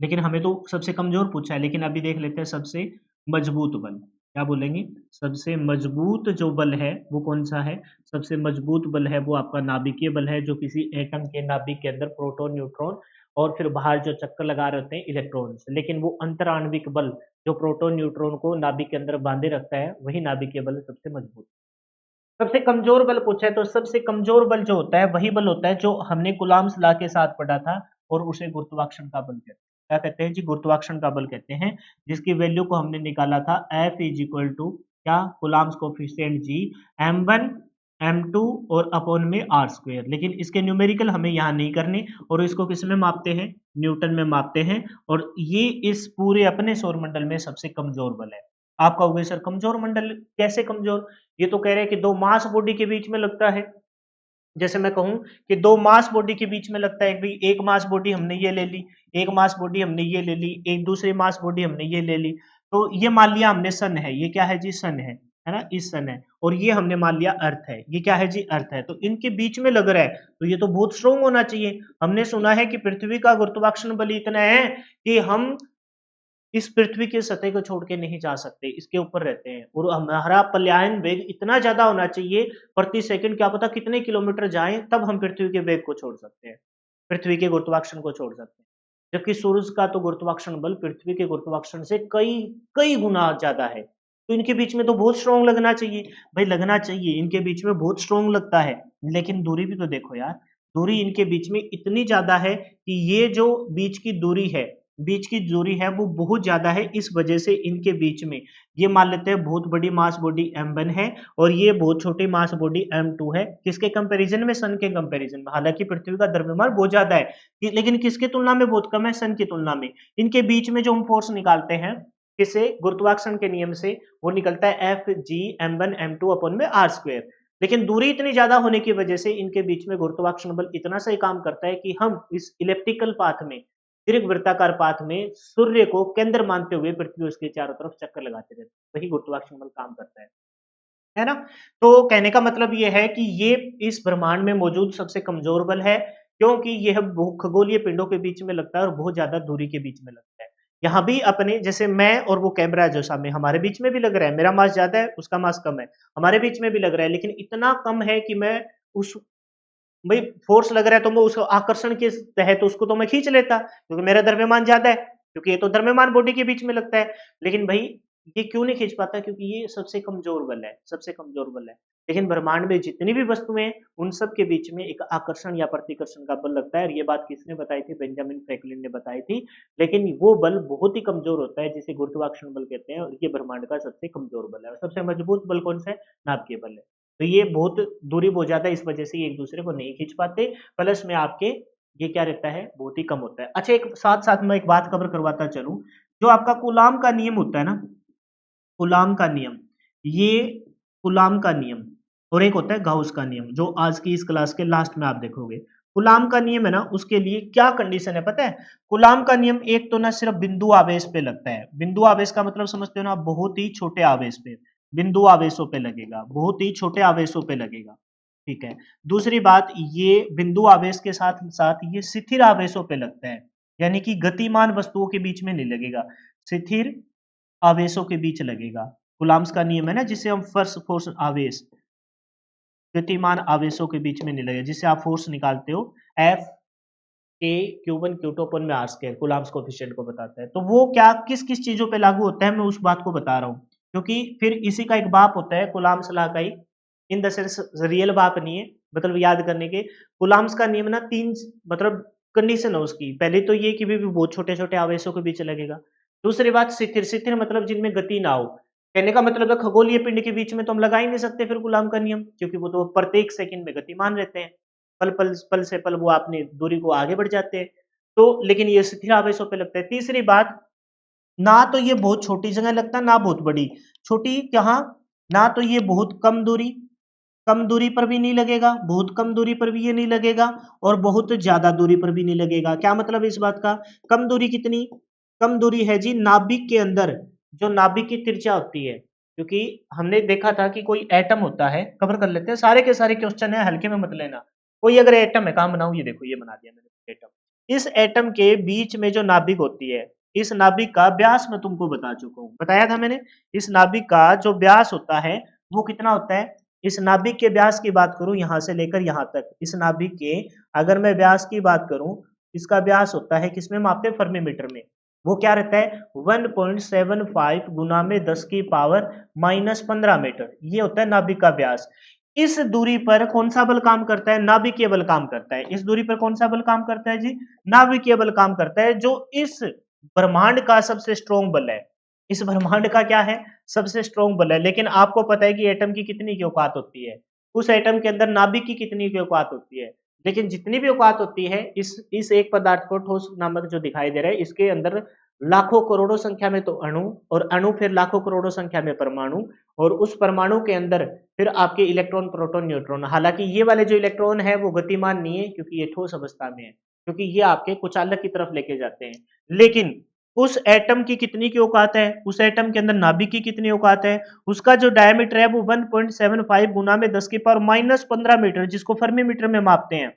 लेकिन हमें तो सबसे कमजोर पूछा है, लेकिन अभी देख लेते हैं सबसे मजबूत बल। क्या बोलेंगे? सबसे मजबूत जो बल है वो कौन सा है? सबसे मजबूत बल है वो आपका नाभिकीय बल है, जो किसी एटम के नाभिक के अंदर प्रोटॉन न्यूट्रॉन और फिर बाहर जो चक्कर लगा रहे होते हैं इलेक्ट्रॉन्स, लेकिन वो अंतराण्विक बल जो प्रोटॉन न्यूट्रॉन को नाभिक के अंदर बांधे रखता है, वही नाभिकीय बल सबसे मजबूत। सबसे कमजोर बल पूछा है तो सबसे कमजोर बल जो होता है वही बल होता है जो हमने कूलाम्स लॉ के साथ पढ़ा था, और उसे गुरुत्वाकर्षण का बल कहते हैं। क्या कहते हैं जी? गुरुत्वाकर्षण का बल कहते हैं, जिसकी वैल्यू को हमने निकाला था F इज इक्वल टू क्या? Coulombs coefficient G m1 m2 और अपॉन में आर स्क्वेयर। लेकिन इसके न्यूमेरिकल हमें यहाँ नहीं करने, और इसको किस में मापते हैं? न्यूटन में मापते हैं। और ये इस पूरे अपने सौरमंडल में सबसे कमजोर बल है। आप कहोगे सर कमजोर मंडल कैसे कमजोर? ये तो कह रहे हैं कि दो मास बॉडी के बीच में लगता है। जैसे मैं कहूं कि दो मास बॉडी के बीच में लगता है कि एक मास बॉडी हमने ये ले ली, एक मास बॉडी हमने ये ले ली, एक दूसरी मास बॉडी हमने ये ले ली। तो ये मान लिया हमने सन है, ये क्या है जी? सन है ना, इस सन है, और ये हमने मान लिया अर्थ है, ये क्या है जी? अर्थ है। तो इनके बीच में लग रहा है तो ये तो बहुत स्ट्रोंग होना चाहिए। हमने सुना है कि पृथ्वी का गुरुत्वाकर्षण बल इतना है कि हम इस पृथ्वी की सतह को छोड़ के नहीं जा सकते, इसके ऊपर रहते हैं, और हमारा पलायन वेग इतना ज्यादा होना चाहिए प्रति सेकंड, क्या पता कितने किलोमीटर जाएं, तब हम पृथ्वी के वेग को छोड़ सकते हैं, पृथ्वी के गुरुत्वाकर्षण को छोड़ सकते हैं। जबकि सूरज का तो गुरुत्वाकर्षण बल पृथ्वी के गुरुत्वाकर्षण से कई कई गुना ज्यादा है। तो इनके बीच में तो बहुत स्ट्रॉन्ग लगना चाहिए। भाई लगना चाहिए, इनके बीच में बहुत स्ट्रॉन्ग लगता है, लेकिन दूरी भी तो देखो यार, दूरी इनके बीच में इतनी ज्यादा है कि ये जो बीच की दूरी है वो बहुत ज्यादा है। इस वजह से इनके बीच में ये मान लेते हैं बहुत बड़ी मास बॉडी M1 है और ये बहुत छोटी मास बॉडी M2 है। किसके कंपैरिजन में? सन के कंपैरिजन में। हालांकि पृथ्वी का द्रव्यमान बहुत ज्यादा है, लेकिन किसकी तुलना में बहुत कम है? सन की तुलना में। इनके बीच में जो हम फोर्स निकालते हैं किसे? गुरुत्वाकर्षण के नियम से, वो निकलता है Fg m1 m2 अपन में r स्क्वायर। लेकिन दूरी इतनी ज्यादा होने की वजह से इनके बीच में गुरुत्वाकर्षण बल इतना सही काम करता है कि हम इस इलेप्टिकल पाथ में, दीर्घवृत्ताकार पाथ में सूर्य को केंद्र मानते हुए पृथ्वी उसके चारों तरफ चक्कर लगाते रहते हैं। वही गुरुत्वाकर्षण बल काम करता है ना? तो कहने का मतलब ये है कि ये इस ब्रह्मांड में मौजूद सबसे कमजोर बल है, क्योंकि यह खगोलीय पिंडों के बीच में लगता है और बहुत ज्यादा दूरी के बीच में लगता है। यहाँ भी अपने जैसे मैं और वो कैमरा जो सामने हमारे बीच में भी लग रहा है, मेरा मास ज्यादा है उसका मास कम है, हमारे बीच में भी लग रहा है, लेकिन इतना कम है कि मैं उस भाई फोर्स लग रहा है तो मैं उस आकर्षण के तहत उसको तो मैं खींच लेता, क्योंकि मेरा द्रव्यमान ज्यादा है, क्योंकि ये तो द्रव्यमान बॉडी के बीच में लगता है। लेकिन भाई ये क्यों नहीं खींच पाता? क्योंकि ये सबसे कमजोर बल है, सबसे कमजोर बल है। लेकिन ब्रह्मांड में जितनी भी वस्तुएं हैं उन सब के बीच में एक आकर्षण या प्रतिकर्षण का बल लगता है, और ये बात किसने बताई थी? बेंजामिन फ्रैंकलिन ने बताई थी। लेकिन वो बल बहुत ही कमजोर होता है जिसे गुरुत्वाकर्षण बल कहते हैं, और ये ब्रह्मांड का सबसे कमजोर बल है। और सबसे मजबूत बल कौन सा है? नाभिकीय बल है। तो ये बहुत दूरी बहुत ज्यादा है, इस वजह से ये एक दूसरे को नहीं खींच पाते। प्लस में आपके ये क्या रहता है? बहुत ही कम होता है। अच्छा, एक साथ साथ मैं एक बात कवर करवाता चलूं, जो आपका कूलाम का नियम होता है ना, कूलाम का नियम, ये कूलाम का नियम, और एक होता है गाउस का नियम, जो आज की इस क्लास के लास्ट में आप देखोगे। कूलाम का नियम है ना, उसके लिए क्या कंडीशन है पता है? कूलाम का नियम एक तो ना सिर्फ बिंदु आवेश पे लगता है। बिंदु आवेश का मतलब समझते हो ना? बहुत ही छोटे आवेश पे, बिंदु आवेशों पे लगेगा, बहुत ही छोटे आवेशों पे लगेगा। ठीक है। दूसरी बात, ये बिंदु आवेश के साथ साथ ये स्थिर आवेशों पे लगता है, यानी कि गतिमान वस्तुओं के बीच में नहीं लगेगा, स्थिर आवेशों के बीच लगेगा। कूलाम्स का नियम है ना, जिसे हम फर्स्ट फोर्स आवेश, गतिमान आवेशों के बीच में नहीं लगेगा, जिससे आप फोर्स निकालते हो एफ के Q1 Q2 अपन में आर स्क्वायर, कूलाम्स कोफिशिएंट को बताता है। तो वो क्या किस किस चीजों पे लागू होता है, मैं उस बात को बता रहा हूँ, क्योंकि फिर इसी का एक बाप होता है कूलाम्स लॉ का ही, इन द सेंस रियल बाप नहीं है, मतलब याद करने के। कूलाम्स का नियम ना तीन मतलब कंडीशन है उसकी। पहले तो ये कि भी बहुत छोटे छोटे आवेशों के बीच लगेगा। दूसरी बात स्थिर, स्थिर मतलब जिनमें गति ना हो। कहने का मतलब है खगोलीय पिंड के बीच में तो हम लगा ही नहीं सकते फिर कूलाम का नियम, क्योंकि वो तो प्रत्येक सेकंड में गतिमान रहते हैं, पल से पल वो अपनी दूरी को आगे बढ़ जाते हैं। तो लेकिन ये स्थिर आवेशों पे लगता है। तीसरी बात, ना तो ये बहुत छोटी जगह लगता है ना बहुत बड़ी। छोटी कहाँ? ना तो ये बहुत कम दूरी पर भी नहीं लगेगा, बहुत कम दूरी पर भी ये नहीं लगेगा, और बहुत ज्यादा दूरी पर भी नहीं लगेगा। क्या मतलब है इस बात का? कम दूरी कितनी? कम दूरी है जी नाभिक के अंदर, जो नाभिक की त्रिज्या होती है, क्योंकि हमने देखा था कि कोई एटम होता है, कवर कर लेते हैं सारे के सारे क्वेश्चन है, हल्के में मत लेना। कोई अगर एटम है, कहां बनाऊं? ये देखो ये बना दिया मैंने एटम। इस एटम के बीच में जो नाभिक होती है, इस नाभिक का व्यास मैं तुमको बता चुका हूं, बताया था मैंने। इस नाभिक का जो व्यास होता है वो कितना होता है? इस नाभिक के व्यास की बात करूं यहां से लेकर यहां तक, इस नाभिक के अगर मैं व्यास की बात करूं, इसका व्यास होता है किसमें मापते हैं? फर्मी मीटर में। वो क्या रहता है? 1.75 गुना में 10 की पावर -15 मीटर, ये होता है नाभिक का व्यास। इस दूरी पर कौन सा बल काम करता है? नाभिकीय बल काम करता है। इस दूरी पर कौन सा बल काम करता है जी? नाभिकीय बल काम करता है, जो इस ब्रह्मांड का सबसे स्ट्रॉन्ग बल है। इस ब्रह्मांड का क्या है? सबसे स्ट्रॉन्ग बल है। लेकिन आपको पता है कि एटम की कितनी की औकात होती है, उस एटम के अंदर नाभिक की कितनी की औकात होती है। लेकिन जितनी भी औकात होती है, इस एक पदार्थ को ठोस नामक जो दिखाई दे रहा है, इसके अंदर लाखों करोड़ों संख्या में तो अणु, और अणु फिर लाखों करोड़ों संख्या में परमाणु, और उस परमाणु के अंदर फिर आपके इलेक्ट्रॉन प्रोटॉन न्यूट्रॉन। हालांकि ये वाले जो इलेक्ट्रॉन है वो गतिमान नहीं है, क्योंकि ये ठोस अवस्था में है, क्योंकि ये आपके कुचालक की तरफ लेके जाते हैं। लेकिन उस एटम की कितनी की औकात है? उस एटम के अंदर नाभिक की कितनी औकात है? उसका जो डायमीटर है वो 1.75 गुना में 10 की पावर -15 मीटर, जिसको फर्मी मीटर में मापते हैं,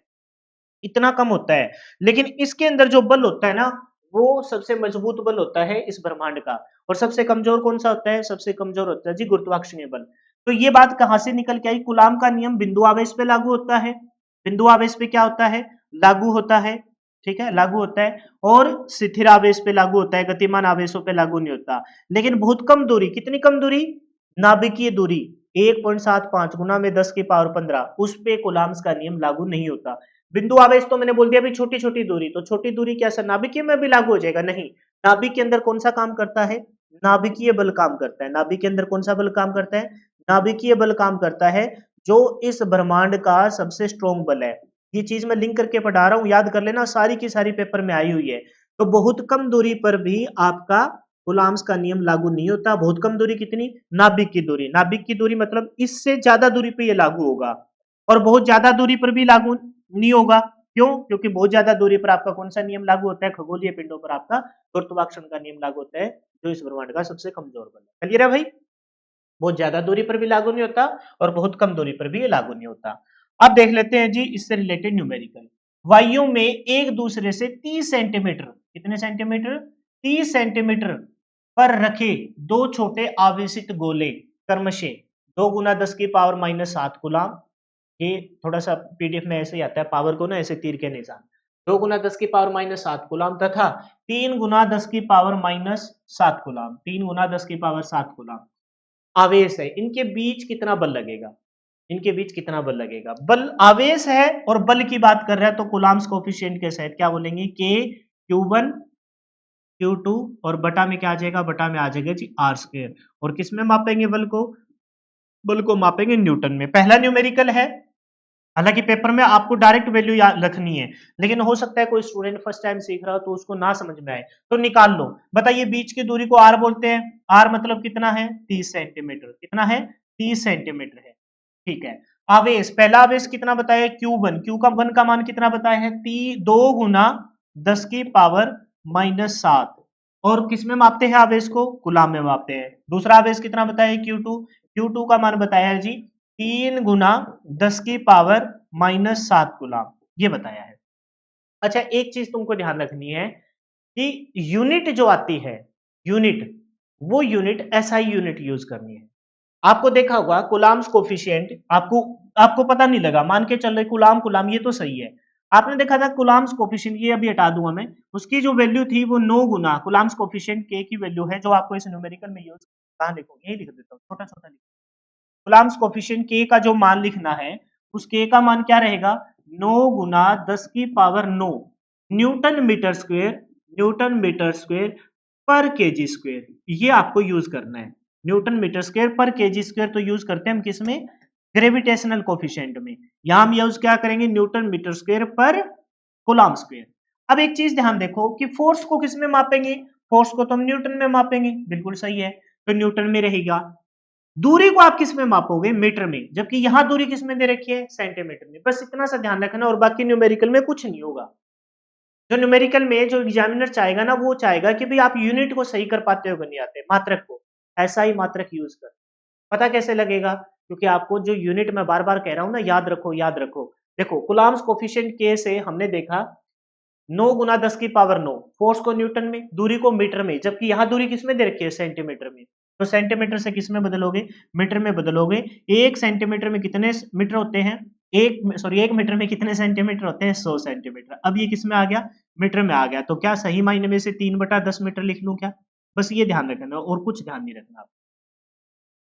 इतना कम होता है। लेकिन इसके अंदर जो बल होता है ना, वो सबसे मजबूत बल होता है इस ब्रह्मांड का। और सबसे कमजोर कौन सा होता है? सबसे कमजोर होता है जी गुरुत्वाकर्षणीय बल। तो ये बात कहां से निकल के आई? कूलाम का नियम बिंदु आवेश पे लागू होता है। बिंदु आवेश पे क्या होता है? लागू होता है। ठीक है, लागू होता है, और स्थिर आवेश पे लागू होता है, गतिमान आवेशों पे लागू नहीं होता। लेकिन बहुत कम दूरी, कितनी कम दूरी, नाभिकीय दूरी 1.75 गुना में 10 की पावर 15, उस पे कूलाम्स का नियम लागू नहीं होता। बिंदु आवेश तो मैंने बोल दिया भी छोटी छोटी दूरी, तो छोटी दूरी क्या सर नाभिकीय में भी लागू हो जाएगा? नहीं, नाभिक के अंदर कौन सा काम करता है, नाभिकीय बल काम करता है। नाभिक के अंदर कौन सा बल काम करता है, नाभिकीय बल काम करता है, जो इस ब्रह्मांड का सबसे स्ट्रॉन्ग बल है। ये चीज मैं लिंक करके पढ़ा रहा हूं, याद कर लेना, सारी की सारी पेपर में आई हुई है। तो बहुत कम दूरी पर भी आपका कूलाम्स का नियम लागू नहीं होता। बहुत कम दूरी कितनी, नाभिक की दूरी, नाभिक की दूरी मतलब इससे ज्यादा दूरी पे ये लागू होगा, और बहुत ज्यादा दूरी पर भी लागू नहीं होगा। क्यों? क्योंकि बहुत ज्यादा दूरी पर आपका कौन सा नियम लागू होता है, खगोलीय पिंडों पर आपका गुरुत्वाकर्षण का नियम लागू होता है, जो इस ब्रह्मांड का सबसे कमजोर बल है। क्लियर है भाई? बहुत ज्यादा दूरी पर भी लागू नहीं होता और बहुत कम दूरी पर भी ये लागू नहीं होता। अब देख लेते हैं जी इससे रिलेटेड न्यूमेरिकल। वायु में एक दूसरे से 30 सेंटीमीटर, कितने सेंटीमीटर, 30 सेंटीमीटर पर रखे दो छोटे आवेशित गोले क्रमशः 2 गुना 10 की पावर -7 कूलाम, ये थोड़ा सा पीडीएफ में ऐसे ही आता है, पावर को ना ऐसे तीर के निशान, 2 गुना 10 की पावर -7 कूलाम तथा 3 गुना 10 की पावर -7 कूलाम, 3 गुना 10 की पावर 7 कूलाम आवेश है। इनके बीच कितना बल लगेगा, इनके बीच कितना बल लगेगा, बल आवेश है और बल की बात कर रहा है, तो कूलाम्स कोफिशिएंट के साथ क्या बोलेंगे, के Q1 Q2 और बटा में क्या आ जाएगा, बटा में आ जाएगा जी आर स्क्वायर। और किस में मापेंगे बल को, बल को मापेंगे न्यूटन में। पहला न्यूमेरिकल है, हालांकि पेपर में आपको डायरेक्ट वैल्यू याद रखनी है, लेकिन हो सकता है कोई स्टूडेंट फर्स्ट टाइम सीख रहा हो तो उसको ना समझ में आए, तो निकाल लो। बताइए बीच की दूरी को आर बोलते हैं, आर मतलब कितना है, 30 सेंटीमीटर, कितना है, 30 सेंटीमीटर है। ठीक है, आवेश, पहला आवेश कितना बताया, Q1, क्यू का वन का मान कितना बताया है, 2 गुना 10 की पावर -7, और किसमें मापते हैं आवेश को, कूलाम में मापते हैं। दूसरा आवेश कितना बताया, Q2, Q2 का मान बताया है जी 3 गुना 10 की पावर -7 कूलाम, ये बताया है। अच्छा, एक चीज तुमको ध्यान रखनी है कि यूनिट जो आती है, यूनिट, वो यूनिट एसआई यूनिट यूज करनी है। आपको देखा होगा कूलाम्स कोफिशिएंट, आपको आपको पता नहीं लगा, मान के चल रहे गुलाम गुलाम ये तो सही है, आपने देखा था कूलाम्स कोफिशिएंट, ये अभी हटा दूंगा मैं, उसकी जो वैल्यू थी वो 9 गुना कूलाम्स कोफिशिएंट के की वैल्यू है, जो आपको इस न्यूमेरिकल में यूज, कहां लिखो, यही लिख देता हूँ, छोटा छोटा लिख, कूलाम्स कोफिशिएंट के का जो मान लिखना है, उस के का मान क्या रहेगा, 9 गुना 10 की power 9 newton metre square, newton metre square per KG square, ये आपको यूज करना है। Newton metre square per KG square तो यूज करते हैं हम किसमें, ग्रेविटेशनल कोफिशिएंट में। यहां हम यूज क्या करेंगे, Newton metre square per coulomb square. अब एक चीज ध्यान देखो कि फोर्स को किसमें मापेंगे, फोर्स को तो हम न्यूटन में मापेंगे, बिल्कुल सही है, तो न्यूटन में रहेगा। दूरी को आप किस में मापोगे, मीटर में, जबकि यहां दूरी किस में दे रखी है, सेंटीमीटर में। बस इतना सा ध्यान रखना, और बाकी न्यूमेरिकल में कुछ नहीं होगा। जो न्यूमेरिकल में जो एग्जामिनर चाहेगा ना, वो चाहेगा कि भाई आप यूनिट को सही कर पाते हो कि नहीं आते, मात्रक को, ऐसा ही मात्रक यूज कर। पता कैसे लगेगा, क्योंकि आपको जो यूनिट मैं बार बार कह रहा हूं ना, याद रखो याद रखो। देखो कूलम्ब्स कोफिशिएंट के से हमने देखा 9 गुना 10 की पावर 9, फोर्स को न्यूटन में, दूरी को मीटर में, जबकि यहां दूरी किसमें दे रखी है, सेंटीमीटर में, तो सेंटीमीटर से किसमें बदलोगे, मीटर में बदलोगे। एक सेंटीमीटर में कितने मीटर होते हैं, एक मीटर में कितने सेंटीमीटर होते हैं, 100 सेंटीमीटर। अब ये किसमें आ गया, मीटर में आ गया, तो क्या सही मायने में से 3/10 मीटर लिख लूं क्या, बस ये ध्यान रखना, और कुछ ध्यान नहीं रखना।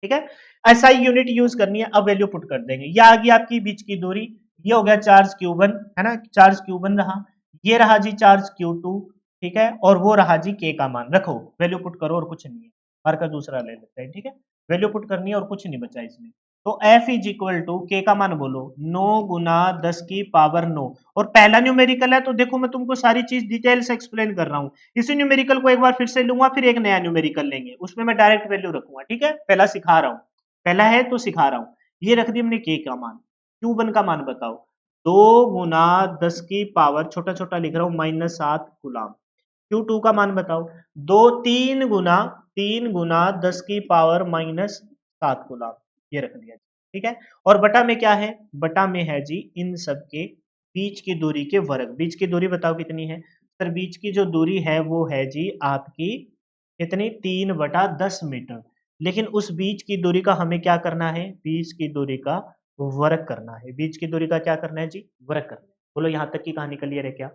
ठीक है, ऐसा ही यूनिट यूज करनी है। अब वैल्यू पुट कर देंगे, ये आ गई आपकी बीच की दूरी, ये हो गया चार्ज Q1, है ना, चार्ज Q1 रहा, ये रहा जी चार्ज Q2, ठीक है, और वो रहा जी K का मान, रखो वैल्यू पुट करो, और कुछ नहीं है, हर का दूसरा ले लेते हैं, ठीक है, वैल्यू पुट करनी है और कुछ नहीं बचा इसमें। तो F इज इक्वल टू के का मान बोलो, 9 गुना 10 की पावर 9, और पहला न्यूमेरिकल है, तो देखो मैं तुमको सारी चीज डिटेल से एक्सप्लेन कर रहा हूँ। इसी न्यूमेरिकल को एक बार फिर से लूंगा, फिर एक नया न्यूमेरिकल लेंगे, उसमें मैं डायरेक्ट वैल्यू रखूंगा, ठीक है, पहला सिखा रहा हूँ, पहला है तो सिखा रहा हूँ। ये रख दी हमने के का मान, Q1 का मान बताओ, 2 गुना 10 की पावर, छोटा छोटा लिख रहा हूँ, -7 गुलाम। Q2 का मान बताओ, 3 गुना 10 की पावर -7 गुलाम, ये रख दिया, ठीक है। और बटा में क्या है, बटा में है जी इन सब के बीच की दूरी के वर्ग। बीच की दूरी बताओ कितनी है सर, बीच की जो दूरी है वो है जी आपकी कितनी, 3/10 मीटर। लेकिन उस बीच की दूरी का हमें क्या करना है, बीच की दूरी का वर्ग करना है, बीच की दूरी का क्या करना है जी, वर्ग करना है। बोलो यहाँ तक की कहानी क्लियर है क्या।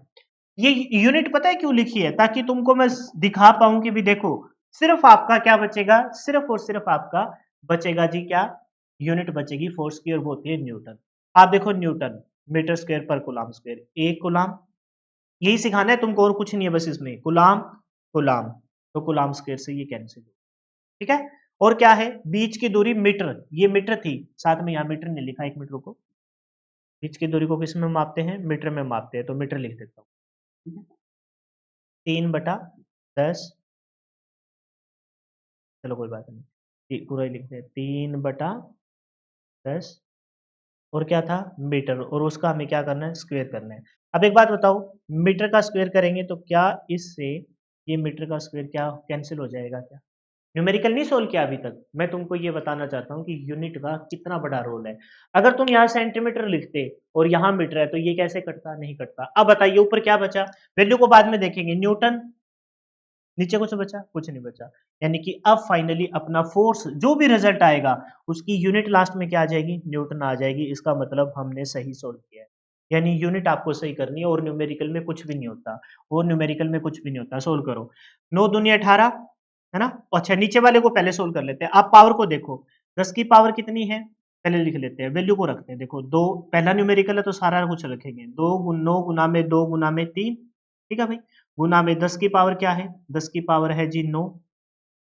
ये यूनिट पता है क्यों लिखी है? ताकि तुमको मैं दिखा पाऊं कि भी देखो, सिर्फ आपका क्या बचेगा, सिर्फ और सिर्फ आपका बचेगा जी क्या, यूनिट बचेगी फोर्स की, और वो होती है न्यूटन। आप देखो Newton metre square per coulomb square, एक कूलाम, यही सिखाना है तुमको और कुछ नहीं है, बस इसमें कूलाम कूलाम, तो कूलाम स्क्वायर से ये कैंसिल, ठीक है। और क्या है, बीच की दूरी मीटर, ये मीटर थी, साथ में यहाँ मीटर नहीं लिखा, एक मिनट रुको, बीच की दूरी को किस में मापते हैं, मीटर में मापते हैं, तो मीटर लिख देता हूँ, ठीक है। 3/10, चलो कोई बात नहीं, पूरा ही लिखते हैं, 3/10, और क्या था, मीटर, और उसका हमें क्या करना है, स्क्वायर करना है। अब एक बात बताओ, मीटर का स्क्वायर करेंगे तो क्या इससे ये मीटर का स्क्वायर क्या कैंसिल हो जाएगा क्या? न्यूमेरिकल नहीं सोल्व किया अभी तक, मैं तुमको ये बताना चाहता हूँ कि यूनिट का कितना बड़ा रोल है। अगर तुम यहाँ सेंटीमीटर लिखते और यहाँ मीटर है तो ये कैसे कटता, नहीं कटता। अब बताइए ऊपर क्या बचा, वैल्यू को बाद में देखेंगे, न्यूटन, नीचे कुछ बचा, कुछ नहीं बचा। यानी कि अब फाइनली अपना फोर्स जो भी रिजल्ट आएगा उसकी यूनिट लास्ट में क्या आ जाएगी, न्यूटन आ जाएगी। इसका मतलब हमने सही सोल्व किया है, यानी यूनिट आपको सही करनी है, और न्यूमेरिकल में कुछ भी नहीं होता, और न्यूमेरिकल में कुछ भी नहीं होता। सोल्व करो, 9 दूनी 18, है ना। अच्छा नीचे वाले को पहले सोल्व कर लेते हैं। आप पावर को देखो, 10 की पावर कितनी है, पहले लिख लेते हैं, वैल्यू को रखते हैं। देखो दो, पहला न्यूमेरिकल है तो सारा कुछ रखेंगे, 2 गुना में 2 गुना में 3, ठीक है भाई, गुना में 10 की पावर क्या है, 10 की पावर है जी 9,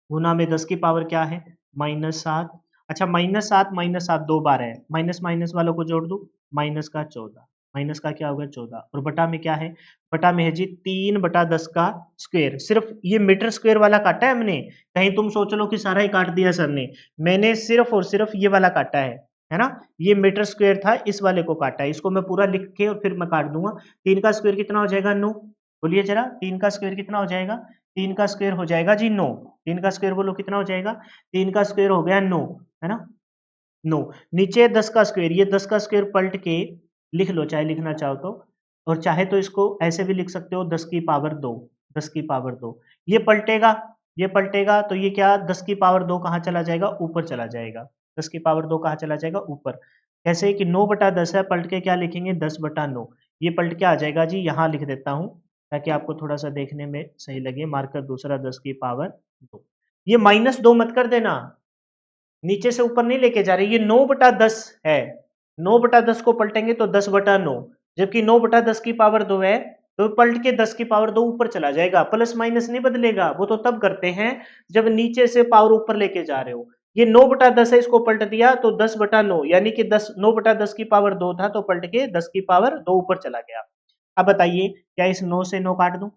गुना में 10 की पावर क्या है, -7। अच्छा -7 दो बार है, माइनस माइनस वालों को जोड़ दो, माइनस का 14, माइनस का क्या होगा 14, और बटा में क्या है, बटा में है जी 3/10 का स्क्वायर। सिर्फ ये मीटर स्क्वायर वाला काटा है हमने, कहीं तुम सोच लो कि सारा ही काट दिया सर ने, मैंने सिर्फ और सिर्फ ये वाला काटा है ना। ये मीटर स्क्वायर था, इस वाले को काटा है, इसको मैं पूरा लिख के और फिर मैं काट दूंगा। 3 का स्क्वायर कितना हो जाएगा, 9, बोलिए जरा, 3 का स्क्वायर कितना हो जाएगा, 3 का स्क्वायर हो जाएगा जी 9, 3 का स्क्वायर बोलो कितना हो जाएगा, 3 का स्क्वायर हो गया 9, है ना, 9। नीचे 10 का स्क्वायर, ये 10 का स्क्वायर पलट के लिख लो, चाहे लिखना चाहो तो, और चाहे तो इसको ऐसे भी लिख सकते हो, 10 की पावर 2, 10 की पावर 2, ये पलटेगा, ये पलटेगा तो ये क्या, 10 की पावर 2 कहाँ चला जाएगा, ऊपर चला जाएगा, 10 की पावर 2 कहाँ चला जाएगा, ऊपर। कैसे कि 9/10 है, पलट के क्या लिखेंगे, 10/9, ये पलट के आ जाएगा जी, यहाँ लिख देता हूँ ताकि आपको थोड़ा सा देखने में सही लगे, मार्कर दूसरा 10 की पावर 2, ये -2 मत कर देना, नीचे से ऊपर नहीं लेके जा रहे, ये 9/10 है, 9/10 को पलटेंगे तो 10/9, जबकि 9/10 की पावर 2 है, तो पलट के 10 की पावर 2 ऊपर चला जाएगा, प्लस माइनस नहीं बदलेगा, वो तो तब करते हैं जब नीचे से पावर ऊपर लेके जा रहे हो। ये 9/10 है, इसको पलट दिया तो 10/9, यानी कि 9/10 की पावर 2 था तो पलट के 10 की पावर 2 ऊपर चला गया। अब बताइए क्या इस 9 से 9 काट दूं,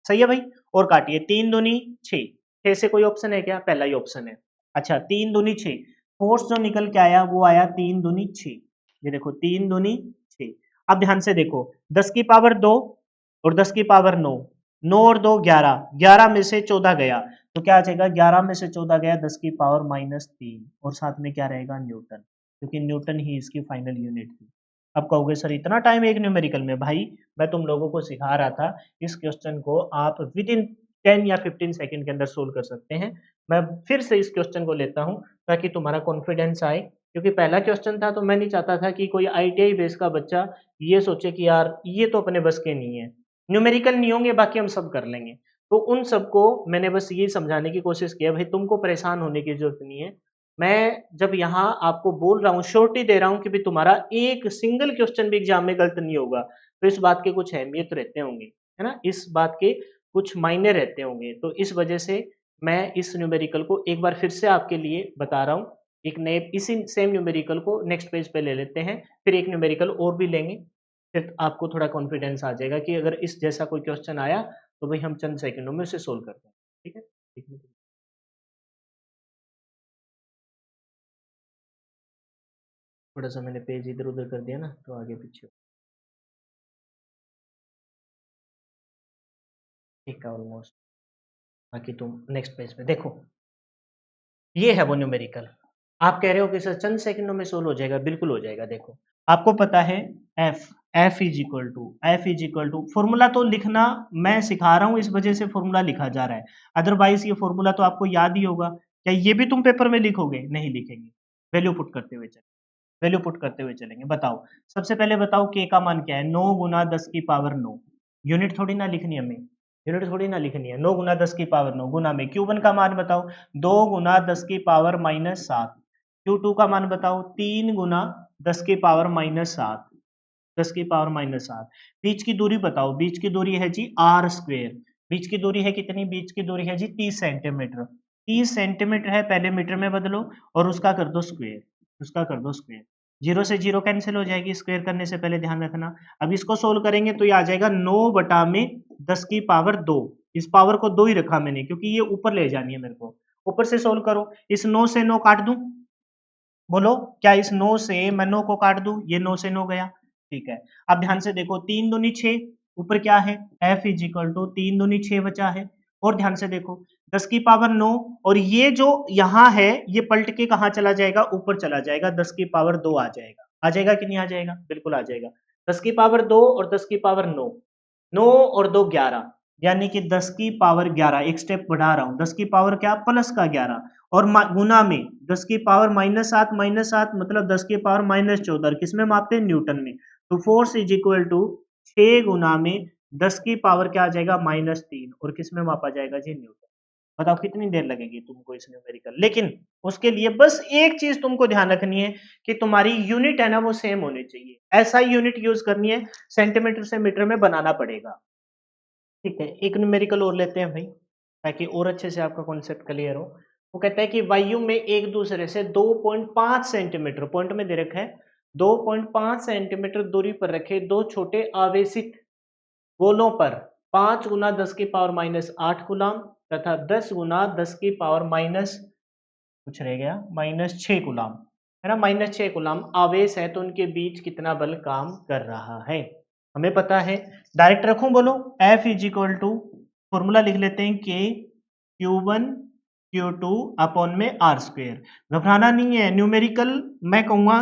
सही है भाई, और काटिए, 3 दूनी 6, 6 से कोई ऑप्शन है क्या, पहला ही ऑप्शन है। अच्छा 3 दूनी 6, फोर्स जो निकल के आया वो आया 3 दूनी 6, ये देखो 3 दूनी 6। अब ध्यान से देखो, 10 की पावर 2 और 10 की पावर 9, 9 और 2 11, 11 में से 14 गया तो क्या आ जाएगा, 11 में से 14 गया, 10 की पावर -3, और साथ में क्या रहेगा, न्यूटन, क्योंकि न्यूटन ही इसकी फाइनल यूनिट थी। अब कहोगे सर इतना टाइम एक न्यूमेरिकल में, भाई मैं तुम लोगों को सिखा रहा था, इस क्वेश्चन को आप विद इन 10 या 15 सेकंड के अंदर सोल्व कर सकते हैं। मैं फिर से इस क्वेश्चन को लेता हूं ताकि तुम्हारा कॉन्फिडेंस आए, क्योंकि पहला क्वेश्चन था तो मैं नहीं चाहता था कि कोई आईटीआई बेस का बच्चा ये सोचे कि यार ये तो अपने बस के नहीं है, न्यूमेरिकल नहीं होंगे बाकी हम सब कर लेंगे। तो उन सबको मैंने बस ये समझाने की कोशिश किया, भाई तुमको परेशान होने की जरूरत नहीं है। मैं जब यहाँ आपको बोल रहा हूँ, श्योरिटी दे रहा हूँ कि भी तुम्हारा एक सिंगल क्वेश्चन भी एग्जाम में गलत नहीं होगा, तो इस बात के कुछ अहमियत रहते होंगे, है ना, इस बात के कुछ मायने रहते होंगे। तो इस वजह से मैं इस न्यूमेरिकल को एक बार फिर से आपके लिए बता रहा हूँ, एक नए इसी सेम न्यूमेरिकल को नेक्स्ट पेज पे ले लेते हैं, फिर एक न्यूमेरिकल और भी लेंगे, फिर आपको थोड़ा कॉन्फिडेंस आ जाएगा कि अगर इस जैसा कोई क्वेश्चन आया तो भाई हम चंद सेकंडों में उसे सोल्व करते हैं, ठीक है। थोड़ा सा मैंने पेज इधर उधर कर दिया ना तो आगे पीछे, ठीक है ऑलमोस्ट। बाकी तुम नेक्स्ट पेज पे देखो, ये है वो न्यूमेरिकल। आप कह रहे हो कि सर चंद सेकंडों में सोल्व हो जाएगा, बिल्कुल हो जाएगा। देखो आपको पता है F, F is equal to formula तो लिखना मैं सिखा रहा हूं, इस वजह से फॉर्मूला लिखा जा रहा है, अदरवाइज ये फॉर्मूला तो आपको याद ही होगा। क्या ये भी तुम पेपर में लिखोगे, नहीं लिखेंगे, वैल्यू पुट करते हुए चलेंगे, वैल्यू पुट करते हुए चलेंगे। बताओ सबसे पहले बताओ के का मान क्या है, 9 गुना 10 की पावर 9, यूनिट थोड़ी ना लिखनी है हमें, यूनिट थोड़ी ना लिखनी है। 9 गुना 10 की पावर 9 गुना में Q1 का मान बताओ 2 गुना 10 की पावर -7, Q2 का मान बताओ 3 गुना 10 की पावर -7, 10 की पावर -7। बीच की दूरी बताओ, बीच की दूरी है जी आर स्क्वेयर, बीच की दूरी है कितनी, बीच की दूरी है जी 30 सेंटीमीटर, 30 सेंटीमीटर है, पहले मीटर में बदलो और उसका कर दो स्क्वेयर, उसका कर दो स्क्वेयर। जीरो से जीरो कैंसिल हो जाएगी स्क्वेयर करने से पहले, ध्यान रखना। अब इसको सोल्व करेंगे तो ये आ जाएगा 9 बटा में 10 की पावर 2, इस पावर को 2 ही रखा मैंने क्योंकि ये ऊपर ले जानी है मेरे को। ऊपर से सोल्व करो, इस 9 से 9 काट दूं, बोलो क्या इस 9 से मैं 9 को काट दूं, ये 9 से 9 गया, ठीक है। अब ध्यान से देखो 3 दूनी 6, ऊपर क्या है f इज इक्वल टू 3 दूनी 6 बचा है। और ध्यान से देखो 10 की पावर 9 और ये जो यहाँ है ये पलट के कहाँ चला जाएगा, ऊपर चला जाएगा, 10 की पावर 2 आ जाएगा कि नहीं आ जाएगा, बिल्कुल आ जाएगा। 10 की पावर 2 और 10 की पावर 9, 9 और 2 11, यानी कि 10 की पावर 11, एक स्टेप बढ़ा रहा हूं, 10 की पावर क्या प्लस का 11 और गुना में 10 की पावर -7 मतलब 10 की पावर -14, किस में मापते हैं, न्यूटन में। तो फोर्स इज इक्वल टू 6 गुना में 10 की पावर क्या आ जाएगा -3 और किस में मापा जाएगा जी, न्यूटन। बताओ कितनी देर लगेगी तुमको इस न्यूमेरिकल, लेकिन उसके लिए बस एक चीज तुमको ध्यान रखनी है कि तुम्हारी यूनिट है ना वो सेम होनी चाहिए, ऐसा यूनिट यूज करनी है, सेंटीमीटर से मीटर में बनाना पड़ेगा। ठीक है, एक न्यूमेरिकल और लेते हैं भाई ताकि और अच्छे से आपका कॉन्सेप्ट क्लियर हो। वो कहता है कि वायु में एक दूसरे से 2.5 सेंटीमीटर, पॉइंट में दे रखा है 2.5 सेंटीमीटर दूरी पर रखे दो छोटे आवेशित गोलों पर 5 गुना 10 की पावर -8 गुलाम तथा 10 गुना 10 की पावर माइनस कुछ रह गया -6 गुलाम, है ना, -6 गुलाम आवेश है, तो उनके बीच कितना बल काम कर रहा है हमें पता है। डायरेक्ट रखूं, बोलो F is equal to, formula लिख लेते हैं K Q1 Q2 अपॉन में आर स्क्वेयर। घबराना नहीं है, न्यूमेरिकल मैं कहूंगा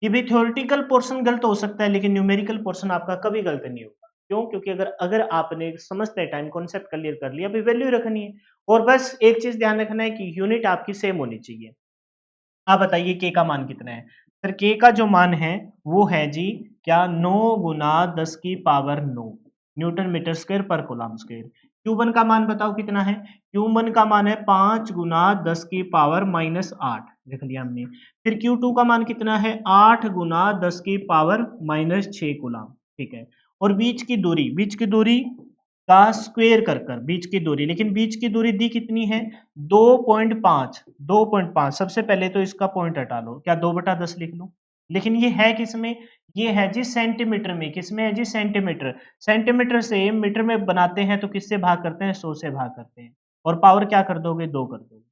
कि भी थ्योरेटिकल पोर्शन गलत हो सकता है लेकिन न्यूमेरिकल पोर्शन आपका कभी गलत नहीं होगा। क्यों, क्योंकि अगर अगर आपने समझते टाइम कॉन्सेप्ट क्लियर कर लिया, अभी वैल्यू रखनी है और बस एक चीज ध्यान रखना है कि यूनिट आपकी सेम होनी चाहिए। आप बताइए के का मान कितना है, सर के का जो मान है वो है जी क्या 9 गुना 10 की पावर 9 न्यूटन मीटर स्क्वायर पर कूलम स्क्वायर। Q1 का मान बताओ कितना है, Q1 का मान है 5 गुना 10 की पावर -8, लिख लिया हमने। फिर Q2 का मान कितना है 8 गुना 10 की पावर -6 कूलम, ठीक है। और बीच की दूरी का स्क्वायर कर कर बीच की दूरी, लेकिन बीच की दूरी दी कितनी है 2.5, 2.5। सबसे पहले तो इसका पॉइंट हटा लो, क्या 2/10 लिख लो, लेकिन ये है किसमें, ये है जी सेंटीमीटर में, किसमें है जी सेंटीमीटर, सेंटीमीटर से मीटर में बनाते हैं तो किससे भाग करते हैं, 100 से भाग करते हैं और पावर क्या कर दोगे 2 कर दोगे।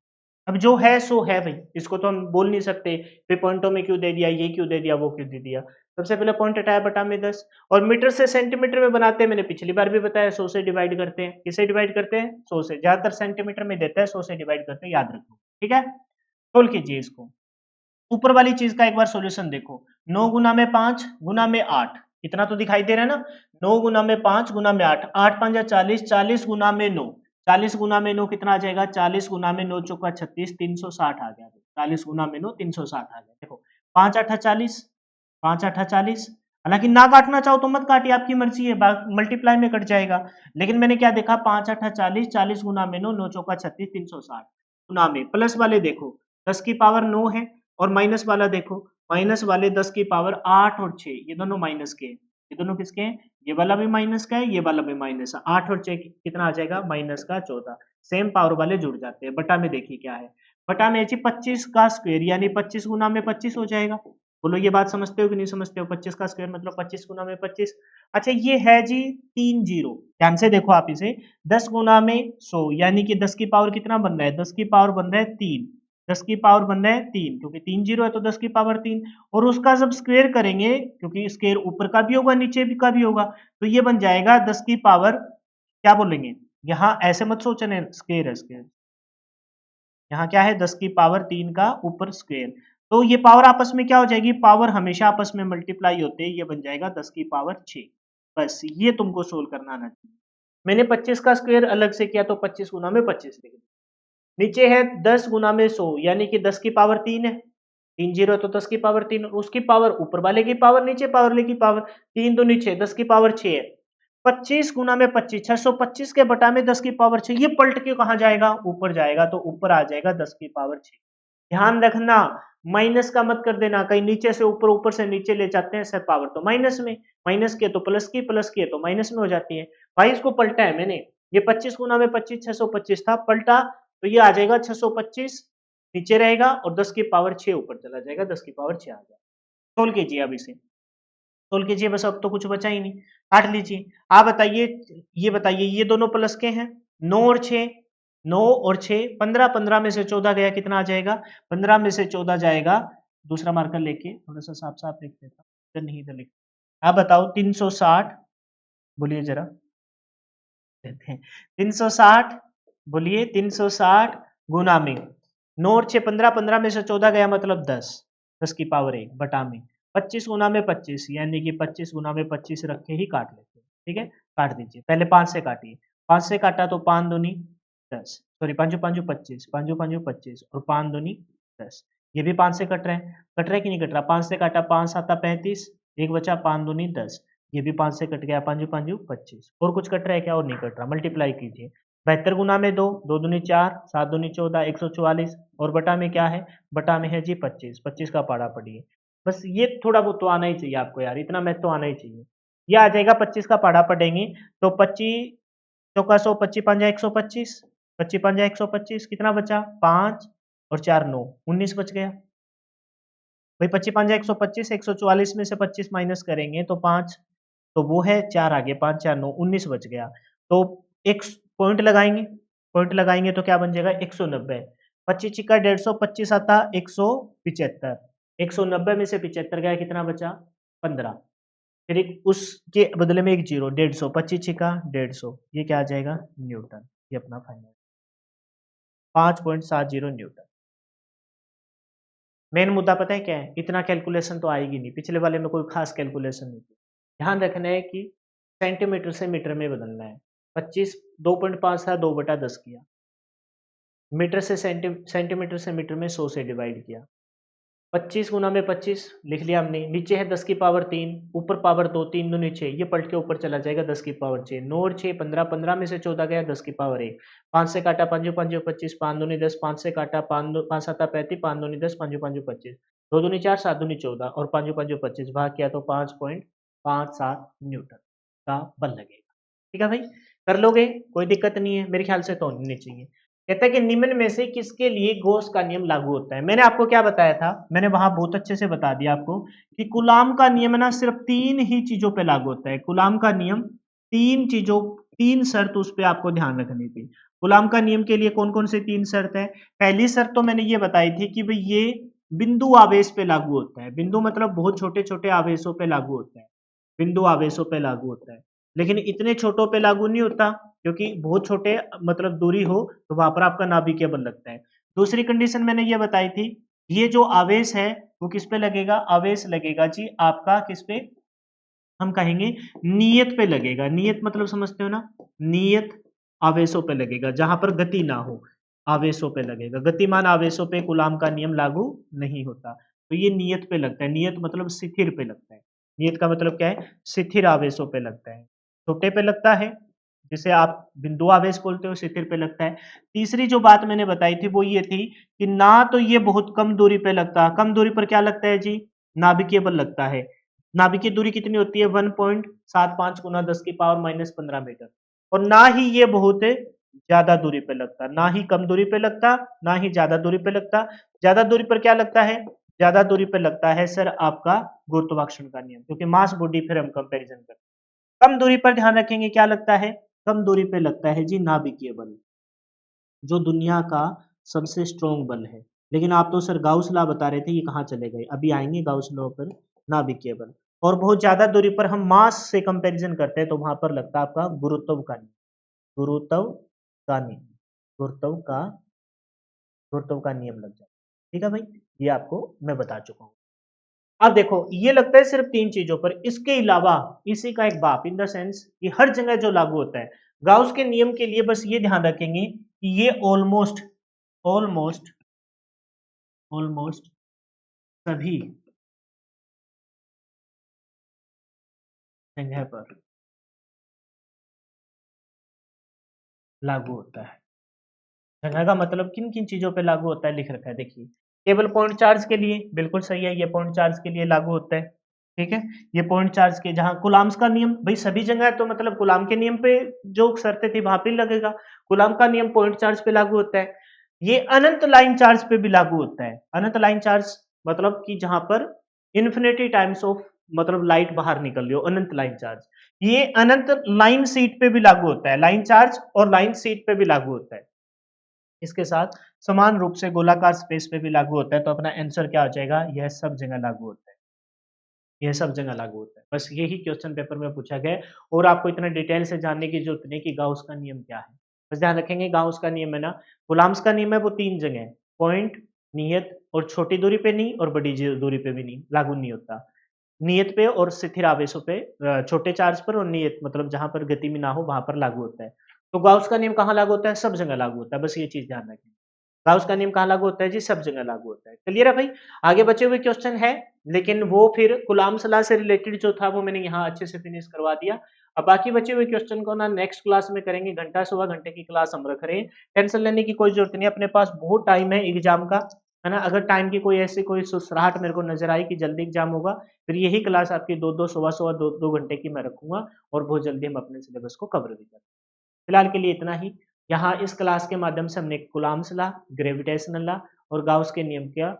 अब जो है सो है भाई, इसको तो हम बोल नहीं सकते फिर पॉइंटों में क्यों दे दिया, ये क्यों दे दिया, वो क्यों दे दिया। सबसे पहले पॉइंट हटाया बटा में 10 और मीटर से सेंटीमीटर में बनाते हैं, मैंने पिछली बार भी बताया 100 से डिवाइड करते हैं, किसे डिवाइड करते हैं 100 से, ज्यादातर सेंटीमीटर में देता है 100 से डिवाइड करते हैं, याद रखो, ठीक है। सोल्व कीजिए इसको, ऊपर वाली चीज का एक बार सॉल्यूशन देखो, 9 गुना में 5 गुना में 8, इतना तो दिखाई दे रहा है ना, 9 गुना में 5 गुना में 8, 8 5 40, 40 गुना में 9, 40 गुना में 9 कितना आ जाएगा, 40 गुना में 9 चौका 36, 360 आ गया, 40 गुना में 9 360 आ गया। देखो 5 8 40, 5 8 40, हालांकि ना काटना चाहो तो मत काटिए, आपकी मर्जी है, मल्टीप्लाई में कट जाएगा, लेकिन मैंने क्या देखा 5 8 40, 40 गुना में 9, 9 चौका 36, 360 गुना में, प्लस वाले देखो 10 की पावर 9 है और माइनस वाला देखो, माइनस वाले 10 की पावर 8 और 6, ये दोनों माइनस के हैं, ये दोनों किसके हैं, ये वाला भी माइनस का है, ये वाला भी माइनस है, 8 और 6 कितना आ जाएगा माइनस का 14, सेम पावर वाले जुड़ जाते हैं। बटा में देखिए क्या है, बटा में 25 का स्क्वायर यानी 25 गुना में 25 हो जाएगा। बोलो ये बात समझते हो कि नहीं समझते हो, 25 का स्क्वायर मतलब 25 गुना में 25। अच्छा ये है जी 3 जीरो, ध्यान से देखो आप इसे, 10 गुना में 100 यानी कि 10 की पावर कितना बन रहा है, 10 की पावर बन रहा है 3, 10 की पावर बन रहा है 3 क्योंकि 3 जीरो है तो 10 की पावर 3, और उसका जब स्क्वायर करेंगे क्योंकि स्क्वायर ऊपर का भी होगा नीचे भी का भी होगा, तो ये बन जाएगा 10 की पावर क्या बोलेंगे, यहाँ ऐसे मत सोचने स्क्वायर है, स्क्वायर यहाँ क्या है 10 की पावर 3 का ऊपर स्क्वायर, तो ये पावर आपस में क्या हो जाएगी, पावर हमेशा आपस में मल्टीप्लाई होते हैं, ये बन जाएगा 10 की पावर 6। बस ये तुमको सोल्व करना आना चाहिए। मैंने 25 का स्क्वायर अलग से किया तो 25 गुना में 25 लिख दिया, नीचे है 10 गुना में 100 यानी कि 10 की पावर 3 है, 3 जीरो तो 10 की पावर 3, उसकी पावर ऊपर वाले की पावर नीचे पावर वाले की पावर, 3 दूनी 6, 10 की पावर 6 है। 25 गुना में 25, 625 के बटा में 10 की पावर 6, ये पलट के कहाँ जाएगा, ऊपर जाएगा, तो ऊपर आ जाएगा 10 की पावर 6। ध्यान रखना, माइनस का मत कर देना, कहीं नीचे से ऊपर, ऊपर से नीचे ले जाते हैं सर पावर, तो माइनस में, माइनस किए तो प्लस की, प्लस किए तो माइनस में हो जाती है। भाई इसको पलटा है मैंने, ये 25 गुना में 25 625 था, पलटा तो ये आ जाएगा 625 नीचे रहेगा और 10 की पावर 6 ऊपर चला जाएगा, 10 की पावर 6 आ जाएगा। सोल्व कीजिए अब इसे, सोल्व कीजिए, बस अब तो कुछ बचा ही नहीं, काट लीजिए। आप बताइए, ये बताइए, ये दोनों प्लस के हैं, 9 और 6, 9 और 6, 15, 15 में से 14 गया, कितना आ जाएगा, 15 में से 14 जाएगा, दूसरा मार्कर लेके थोड़ा सा साफ साफ लिख देता हूँ, इधर नहीं इधर लिख। आप बताओ 360, बोलिए जरा, देते हैं 360, बोलिए 360 गुना में 9 और 6, 15, 15 में से 14 गया मतलब 10, 10 की पावर 1 बटा में 25 गुना में 25, यानी कि 25 गुना में 25 रख के ही काट लेते हैं, ठीक है, काट दीजिए, पहले 5 से काटिए, 5 से काटा तो 5 दूनी 10, सॉरी 5 5 25, 5 5 25 और 5 दूनी 10, ये भी 5 से कट रहा है, कट रहा है कि नहीं कट रहा, 5 से काटा 5 7 35, एक बचा 5 दूनी 10, ये भी 5 से कट गया, 5 5 25, और कुछ कट रहा है क्या, और नहीं कट रहा, मल्टीप्लाई कीजिए, 72 गुना में 2, 2 दूनी 4, 7 दूनी 14, 144, और बटा में क्या है, बटा में है जी 25, 25 का पाड़ा पड़िए, बस ये थोड़ा बहुत तो आना ही चाहिए आपको यार, इतना मैथ तो आना ही चाहिए। ये आ जाएगा 25 का पाड़ा पड़ेंगे, तो 25 चौका 100, 25 पंजा 125, 25 पंजा 125, कितना बचा 5 और 4 9, 19 बच गया। भाई 25 पंजा 125, 144 में से 25 माइनस करेंगे तो 5, तो वो है 4 आगे, 5 4 9, 19 बच गया। तो एक पॉइंट लगाएंगे, पॉइंट लगाएंगे तो क्या बन जाएगा 190, 25 छिक्का 150, 25 आता 175, 190 में से 75 गया, कितना बचा 15, फिर एक उसके बदले में एक जीरो, 150, 25 छिक्का 150, ये क्या आ जाएगा न्यूटन, ये अपना फाइनल 5.70 न्यूटन। मेन मुद्दा पता है क्या है, इतना कैलकुलेशन तो आएगी नहीं, पिछले वाले में कोई खास कैलकुलेशन नहीं थी। ध्यान रखना है कि सेंटीमीटर से मीटर में बदलना है, 25 2.5 था, 2/10 किया, मीटर से सेंटीमीटर से मीटर में 100 से डिवाइड किया, 25 गुना में 25 लिख लिया हमने, नीचे है 10 की पावर 3, ऊपर पावर 2, 3 दूनी 6, ये पलट के ऊपर चला जाएगा 10 की पावर 6, 9 और 6 15, 15 में से 14 गया 10 की पावर 1, 5 से काटा 5 5 25, 5 दूनी 10, 5 से काटा 5 7 35, 5 दूनी 10, 5 5 25, 2 दूनी 4, 7 दूनी 14 और 5 5 25, भाग किया तो 5.57 न्यूटन का बल लगेगा। ठीक है भाई, कर लोगे, कोई दिक्कत नहीं है, मेरे ख्याल से तो नहीं चाहिए। कहता है कि निम्न में से किसके लिए गॉस का नियम लागू होता है। मैंने आपको क्या बताया था, मैंने वहां बहुत अच्छे से बता दिया आपको कि कूलाम का नियम ना सिर्फ 3 ही चीजों पे लागू होता है। कूलाम का नियम 3 चीजों, 3 शर्त उस पे आपको ध्यान रखनी थी। कूलाम का नियम के लिए कौन कौन से 3 शर्त है। पहली शर्त तो मैंने ये बताई थी कि भाई ये बिंदु आवेश पे लागू होता है। बिंदु मतलब बहुत छोटे छोटे आवेशों पे लागू होता है, बिंदु आवेशों पे लागू होता है, लेकिन इतने छोटों पे लागू नहीं होता, क्योंकि बहुत छोटे मतलब दूरी हो तो वहां पर आपका नाभिकीय बल लगता है। दूसरी कंडीशन मैंने ये बताई थी, ये जो आवेश है वो किस पे लगेगा, आवेश लगेगा जी आपका किस पे, हम कहेंगे नियत पे लगेगा। नियत मतलब समझते हो ना, नियत आवेशों पे लगेगा, जहां पर गति ना हो, आवेशों पे लगेगा। गतिमान आवेशों पे कूलाम का नियम लागू नहीं होता, तो ये नियत पे लगता है। नियत मतलब स्थिर पे लगता है। नियत का मतलब क्या है, स्थिर आवेशों पे लगता है। छोटे पे लगता है, जिसे आप बिंदु आवेश बोलते हो, स्थिर पे लगता है। तीसरी जो बात मैंने बताई थी वो ये थी कि ना तो ये बहुत कम दूरी पे लगता, कम दूरी पर क्या लगता है जी, नाभिकीय बल लगता है। नाभिकीय दूरी कितनी होती है, 1.75 गुना 10 की पावर -15 मीटर। और ना ही ये बहुत ज्यादा दूरी पे लगता, ना ही कम दूरी पे लगता, ना ही ज्यादा दूरी पे लगता। ज्यादा दूरी पर क्या लगता है, ज्यादा दूरी पे लगता है सर आपका गुरुत्वाकर्षण का नियम, क्योंकि मास बॉडी फिर हम कंपैरिजन करते हैं। कम दूरी पर ध्यान रखेंगे क्या लगता है, कम दूरी पे लगता है जी नाभिकीय बल, जो दुनिया का सबसे स्ट्रॉन्ग बल है। लेकिन आप तो सर गाउस लॉ बता रहे थे, ये कहाँ चले गए, अभी आएंगे गाउस लॉ पर। नाभिकीय बल, और बहुत ज्यादा दूरी पर हम मास से कंपैरिजन करते हैं तो वहां पर लगता है आपका गुरुत्व का नियम, गुरुत्व का नियम, गुरुत्व का गुरुत्व का नियम लग जाता है। ठीक है भाई, ये आपको मैं बता चुका हूँ। अब देखो ये लगता है सिर्फ 3 चीजों पर, इसके अलावा इसी का एक बाप, इन द सेंस कि हर जगह जो लागू होता है। गाउस के नियम के लिए बस ये ध्यान रखेंगे कि ये ऑलमोस्ट ऑलमोस्ट ऑलमोस्ट सभी जगह पर लागू होता है। जगह का मतलब किन किन चीजों पे लागू होता है लिख रखा है, देखिए केवल पॉइंट चार्ज के लिए, बिल्कुल सही है, ये पॉइंट चार्ज के लिए लागू होता है। ठीक है, ये पॉइंट चार्ज के, जहां कुलाम्स का नियम भाई सभी जगह है, तो मतलब गुलाम के नियम पे जो शर्तें थी वहां पे लगेगा। गुलाम का नियम पॉइंट चार्ज पे लागू होता है। ये अनंत लाइन चार्ज पे भी लागू होता है। अनंत लाइन चार्ज मतलब कि जहां पर इन्फिनिटी टाइम्स ऑफ मतलब लाइट बाहर निकल रही हो, अनंत लाइन चार्ज। ये अनंत लाइन सीट पे भी लागू होता है, लाइन चार्ज और लाइन सीट पे भी लागू होता है। इसके साथ समान रूप से गोलाकार स्पेस पे भी लागू होता है। तो अपना आंसर क्या हो जाएगा, यह सब जगह लागू होता है। यह सब जगह लागू होता है, बस यही क्वेश्चन पेपर में पूछा गया है। और आपको इतना डिटेल से जानने की जरूरत नहीं कि गाउस का नियम क्या है। बस ध्यान रखेंगे गाउस का नियम है ना, गुलाम्स का नियम है वो 3 जगह है, पॉइंट, नियत और छोटी दूरी पे नहीं, और बड़ी दूरी पे भी नहीं लागू नहीं होता। नियत पे और स्थिर आवेशों पे, छोटे चार्ज पर, और नियत मतलब जहां पर गति में ना हो वहां पर लागू होता है। तो गाउस का नियम कहाँ लागू होता है, सब जगह लागू होता है, बस ये चीज ध्यान रखें। गाउस का नियम कहाँ लागू होता है जी, सब जगह लागू होता है। क्लियर है भाई। आगे बचे हुए क्वेश्चन है, लेकिन वो फिर कुलाम सलाह से रिलेटेड जो था वो मैंने यहाँ अच्छे से फिनिश करवा दिया। अब बाकी बचे हुए क्वेश्चन को ना नेक्स्ट क्लास में करेंगे, घंटा सवा घंटे की क्लास हम रख रहे हैं। टेंशन लेने की कोई जरूरत नहीं है, अपने पास बहुत टाइम है एग्जाम का, है ना। अगर टाइम की कोई ऐसी कोई सुसराहट मेरे को नजर आई कि जल्दी एग्जाम होगा, फिर यही क्लास आपकी दो दो सवा सवा दो दो घंटे की मैं रखूंगा, और बहुत जल्दी हम अपने सिलेबस को कवर भी करेंगे। फिलहाल के लिए इतना ही। यहाँ इस क्लास के माध्यम से हमने कूलॉम्स लॉ, ग्रेविटेशनल लॉ और गाउस के नियम का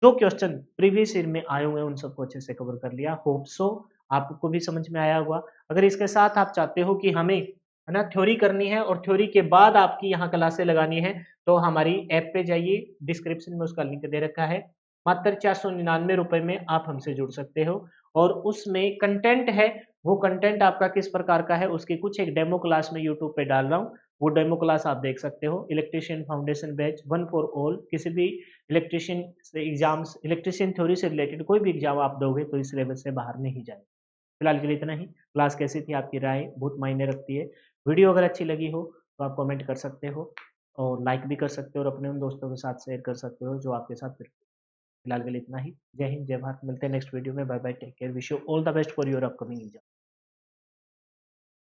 जो क्वेश्चन प्रीवियस ईयर में आए हुए हैं उन सबको अच्छे से कवर कर लिया। होप सो आपको भी समझ में आया होगा। अगर इसके साथ आप चाहते हो कि हमें, है ना, थ्योरी करनी है और थ्योरी के बाद आपकी यहाँ क्लासें लगानी है, तो हमारी ऐप पे जाइए, डिस्क्रिप्शन में उसका लिंक दे रखा है। मात्र 499 रुपए में आप हमसे जुड़ सकते हो, और उसमें कंटेंट है, वो कंटेंट आपका किस प्रकार का है उसकी कुछ एक डेमो क्लास में यूट्यूब पे डाल रहा हूँ। वो डेमो क्लास आप देख सकते हो। Electrician foundation batch 1 for all, किसी भी इलेक्ट्रिशियन से एग्जाम्स, इलेक्ट्रिशियन थ्योरी से रिलेटेड कोई भी एग्जाम आप दोगे तो इस सिलेबस से बाहर नहीं जाए। फिलहाल के लिए इतना ही। क्लास कैसी थी आपकी राय बहुत मायने रखती है। वीडियो अगर अच्छी लगी हो तो आप कमेंट कर सकते हो, और लाइक भी कर सकते हो, और अपने उन दोस्तों के साथ शेयर कर सकते हो जो आपके साथ। फिलहाल के लिए इतना ही। जय हिंद, जय भारत। मिलते हैं नेक्स्ट वीडियो में। Bye bye, take care, wish you all the best for your upcoming exam.